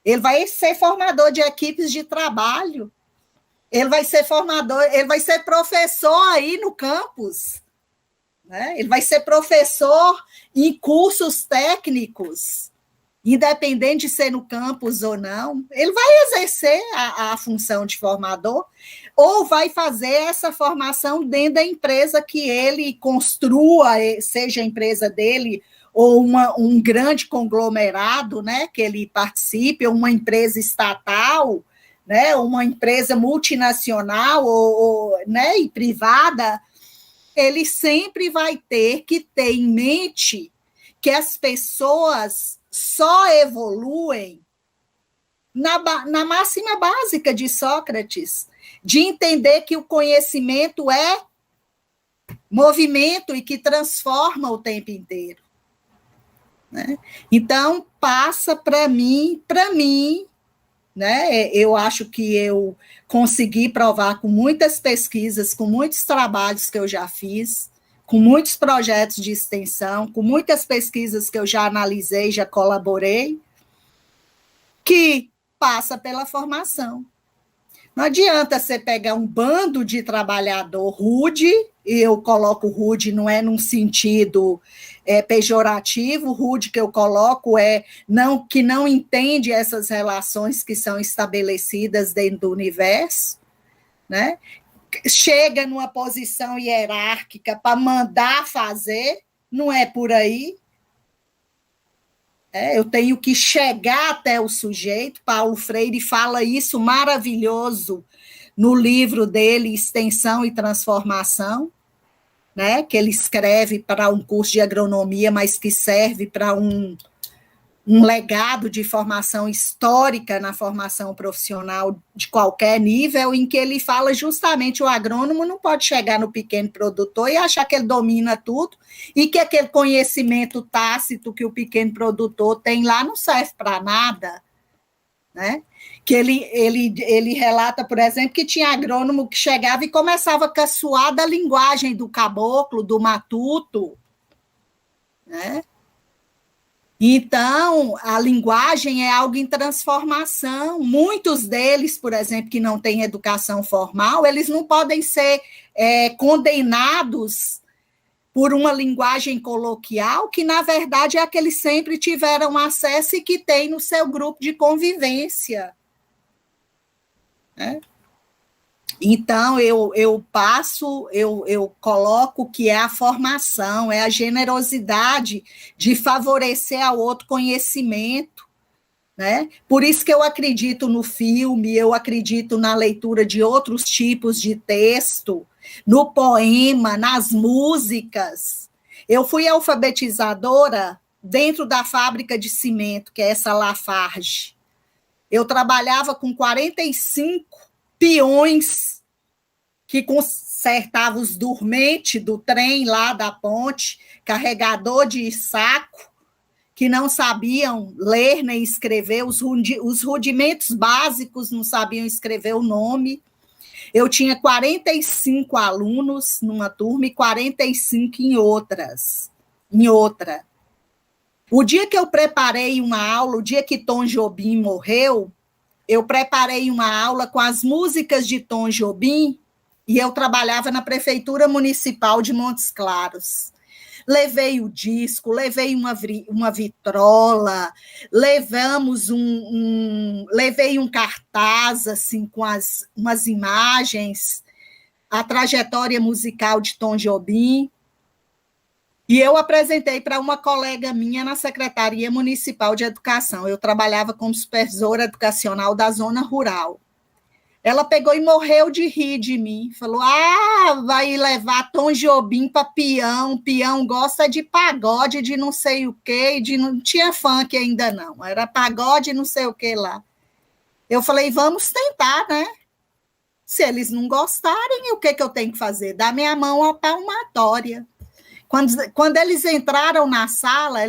Ele vai ser formador de equipes de trabalho. Ele vai ser formador, ele vai ser professor aí no campus, né? Ele vai ser professor em cursos técnicos, independente de ser no campus ou não. Ele vai exercer a função de formador ou vai fazer essa formação dentro da empresa que ele construa, seja a empresa dele ou um grande conglomerado, né, que ele participe, ou uma empresa estatal, né, uma empresa multinacional né, e privada. Ele sempre vai ter que ter em mente que as pessoas só evoluem na máxima básica de Sócrates, de entender que o conhecimento é movimento e que transforma o tempo inteiro. Né? Então, passa para mim, né? Eu acho que eu consegui provar com muitas pesquisas, com muitos trabalhos que eu já fiz, com muitos projetos de extensão, com muitas pesquisas que eu já analisei, já colaborei, que passa pela formação. Não adianta você pegar um bando de trabalhador rude, e eu coloco rude não é num sentido pejorativo, rude que eu coloco que não entende essas relações que são estabelecidas dentro do universo, né? Chega numa posição hierárquica para mandar fazer, não é por aí. Eu tenho que chegar até o sujeito. Paulo Freire fala isso maravilhoso no livro dele, Extensão e Transformação, né, que ele escreve para um curso de agronomia, mas que serve para um legado de formação histórica na formação profissional de qualquer nível, em que ele fala justamente o agrônomo não pode chegar no pequeno produtor e achar que ele domina tudo e que aquele conhecimento tácito que o pequeno produtor tem lá não serve para nada. Né? Que ele relata, por exemplo, que tinha agrônomo que chegava e começava a caçoar da linguagem do caboclo, do matuto, né? Então, a linguagem é algo em transformação. Muitos deles, por exemplo, que não têm educação formal, eles não podem ser condenados por uma linguagem coloquial, que, na verdade, é a que eles sempre tiveram acesso e que tem no seu grupo de convivência. Né? Então, eu coloco que é a formação, é a generosidade de favorecer ao outro conhecimento, né? Por isso que eu acredito no filme, eu acredito na leitura de outros tipos de texto, no poema, nas músicas. Eu fui alfabetizadora dentro da fábrica de cimento, que é essa Lafarge. Eu trabalhava com 45 peões que consertavam os dormentes do trem lá da ponte, carregador de saco, que não sabiam ler nem escrever, os rudimentos básicos, não sabiam escrever o nome. Eu tinha 45 alunos numa turma e 45 em outra. O dia que eu preparei uma aula, o dia que Tom Jobim morreu, eu preparei uma aula com as músicas de Tom Jobim e eu trabalhava na Prefeitura Municipal de Montes Claros. Levei o disco, levei uma vitrola, levei um cartaz assim, com umas imagens, a trajetória musical de Tom Jobim, e eu apresentei para uma colega minha na Secretaria Municipal de Educação. Eu trabalhava como supervisora educacional da zona rural. Ela pegou e morreu de rir de mim. Falou, vai levar Tom Jobim para peão. Peão gosta de pagode, de não sei o quê. Não tinha funk ainda, não. Era pagode, não sei o quê lá. Eu falei, vamos tentar, né? Se eles não gostarem, o que eu tenho que fazer? Dar minha mão à palmatória. Quando eles entraram na sala,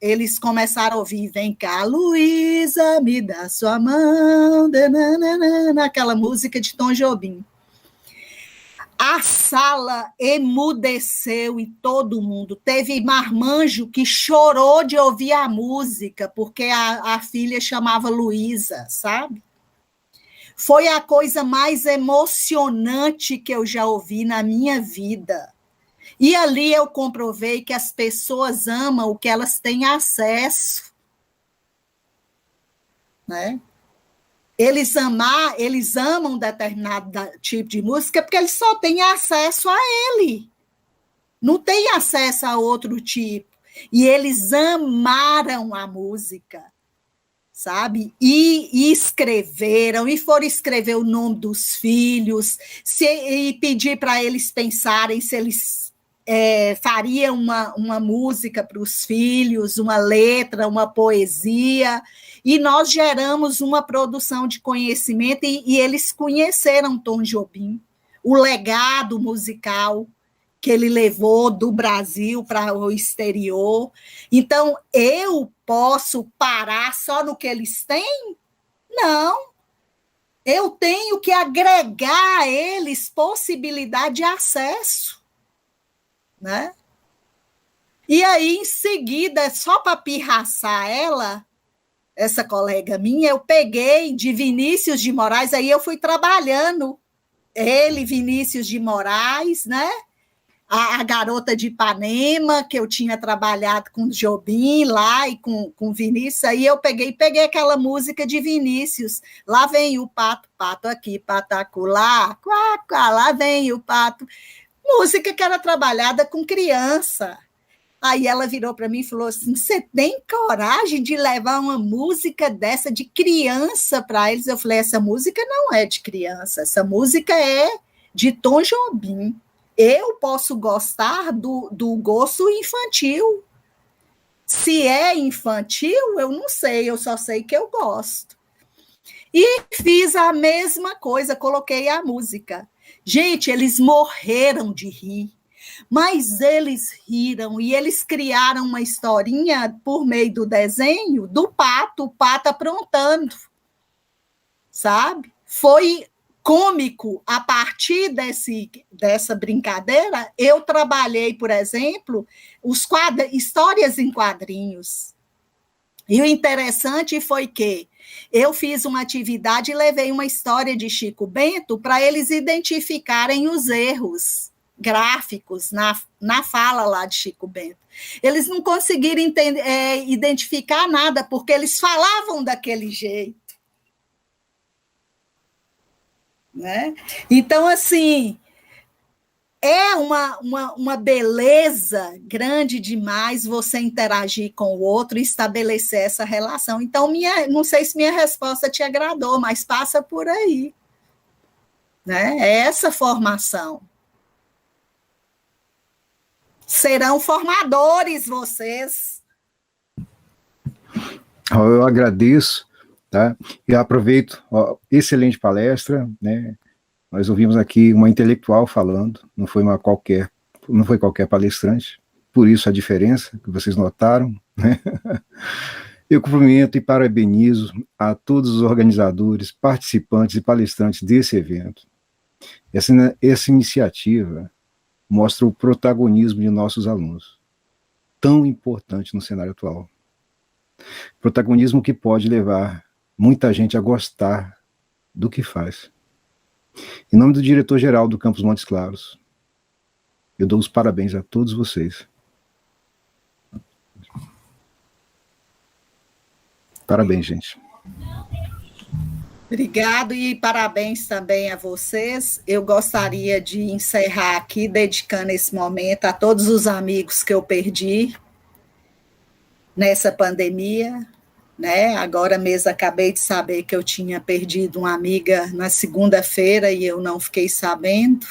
eles começaram a ouvir, vem cá, Luísa, me dá sua mão, aquela música de Tom Jobim. A sala emudeceu e todo mundo. Teve marmanjo que chorou de ouvir a música, porque a filha chamava Luísa, sabe? Foi a coisa mais emocionante que eu já ouvi na minha vida. E ali eu comprovei que as pessoas amam o que elas têm acesso. Né? Eles amam determinado tipo de música porque eles só têm acesso a ele. Não têm acesso a outro tipo. E eles amaram a música, sabe? E escreveram, e foram escrever o nome dos filhos, e pedir para eles pensarem se eles faria uma música para os filhos, uma letra, uma poesia, e nós geramos uma produção de conhecimento, e eles conheceram Tom Jobim, o legado musical que ele levou do Brasil para o exterior. Então, eu posso parar só no que eles têm? Não. Eu tenho que agregar a eles possibilidade de acesso. Né? E aí, em seguida, só para pirraçar essa colega minha, eu peguei de Vinícius de Moraes, aí eu fui trabalhando ele, Vinícius de Moraes, né? A Garota de Ipanema, que eu tinha trabalhado com Jobim lá e com Vinícius, aí eu peguei aquela música de Vinícius, lá vem o pato, pato aqui, pataculá, quá, quá, lá vem o pato. Música que era trabalhada com criança. Aí ela virou para mim e falou assim, você tem coragem de levar uma música dessa de criança para eles? Eu falei, essa música não é de criança, essa música é de Tom Jobim. Eu posso gostar do gosto infantil. Se é infantil, eu não sei, eu só sei que eu gosto. E fiz a mesma coisa, coloquei a música. Gente, eles morreram de rir, mas eles riram e eles criaram uma historinha por meio do desenho do pato, o pato aprontando, sabe? Foi cômico. A partir dessa brincadeira, eu trabalhei, por exemplo, histórias em quadrinhos. E o interessante foi que eu fiz uma atividade e levei uma história de Chico Bento para eles identificarem os erros. gráficos na fala lá de Chico Bento. Eles não conseguiram identificar nada, porque eles falavam daquele jeito. Né? Então, assim, é uma beleza grande demais você interagir com o outro e estabelecer essa relação. Então, não sei se minha resposta te agradou, mas passa por aí. Né? É essa formação. Serão formadores vocês. Eu agradeço, tá? E aproveito, excelente palestra, né? Nós ouvimos aqui uma intelectual falando, não foi qualquer palestrante, por isso a diferença que vocês notaram, né? Eu cumprimento e parabenizo a todos os organizadores, participantes e palestrantes desse evento. Essa iniciativa mostra o protagonismo de nossos alunos, tão importante no cenário atual. Protagonismo que pode levar muita gente a gostar do que faz. Em nome do diretor-geral do Campus Montes Claros, eu dou os parabéns a todos vocês. Parabéns, gente. Obrigado e parabéns também a vocês. Eu gostaria de encerrar aqui, dedicando esse momento a todos os amigos que eu perdi nessa pandemia, né? Agora mesmo acabei de saber que eu tinha perdido uma amiga na segunda-feira e eu não fiquei sabendo,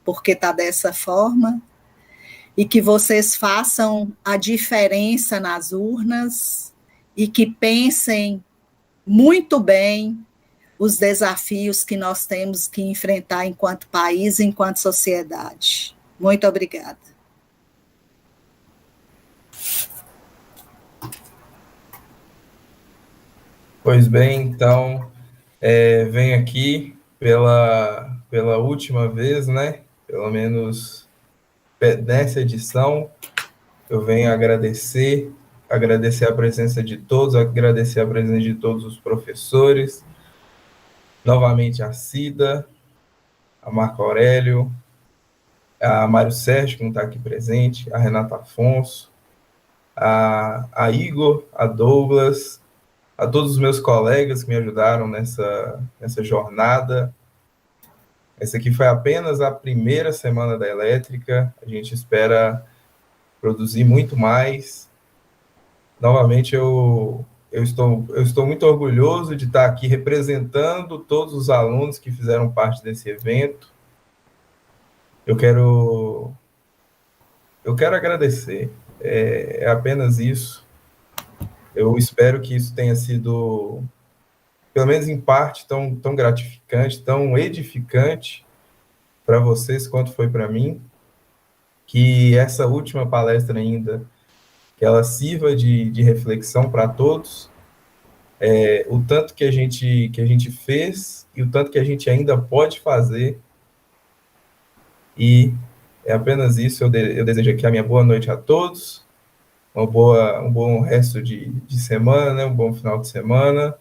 porque está dessa forma. E que vocês façam a diferença nas urnas e que pensem muito bem os desafios que nós temos que enfrentar enquanto país, enquanto sociedade. Muito obrigada. Pois bem, então, venho aqui pela última vez, né? Pelo menos nessa edição, eu venho agradecer a presença de todos, agradecer a presença de todos os professores, novamente a Cida, a Marco Aurélio, a Mário Sérgio, que não está aqui presente, a Renata Afonso, a Igor, a Douglas, a todos os meus colegas que me ajudaram nessa jornada. Essa aqui foi apenas a primeira semana da Elétrica, a gente espera produzir muito mais. Novamente, eu estou muito orgulhoso de estar aqui representando todos os alunos que fizeram parte desse evento. Eu quero agradecer, é apenas isso. Eu espero que isso tenha sido, pelo menos em parte, tão gratificante, tão edificante para vocês quanto foi para mim, que essa última palestra ainda, que ela sirva de reflexão para todos, o tanto que a gente fez e o tanto que a gente ainda pode fazer. E é apenas isso. Eu desejo aqui a minha boa noite a todos, um bom resto de semana, né? Um bom final de semana.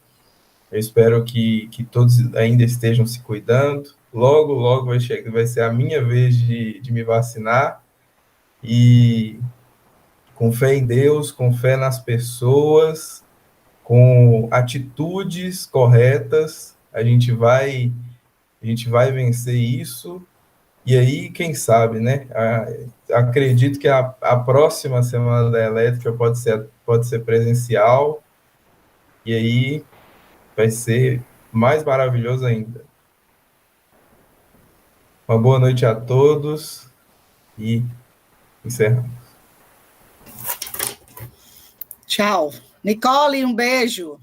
Eu espero que todos ainda estejam se cuidando. Logo, logo vai ser a minha vez de me vacinar. E com fé em Deus, com fé nas pessoas, com atitudes corretas, a gente vai vencer isso. E aí, quem sabe, né? Acredito que a próxima semana da Elétrica pode ser presencial, e aí vai ser mais maravilhoso ainda. Uma boa noite a todos e encerramos. Tchau. Nicole, um beijo.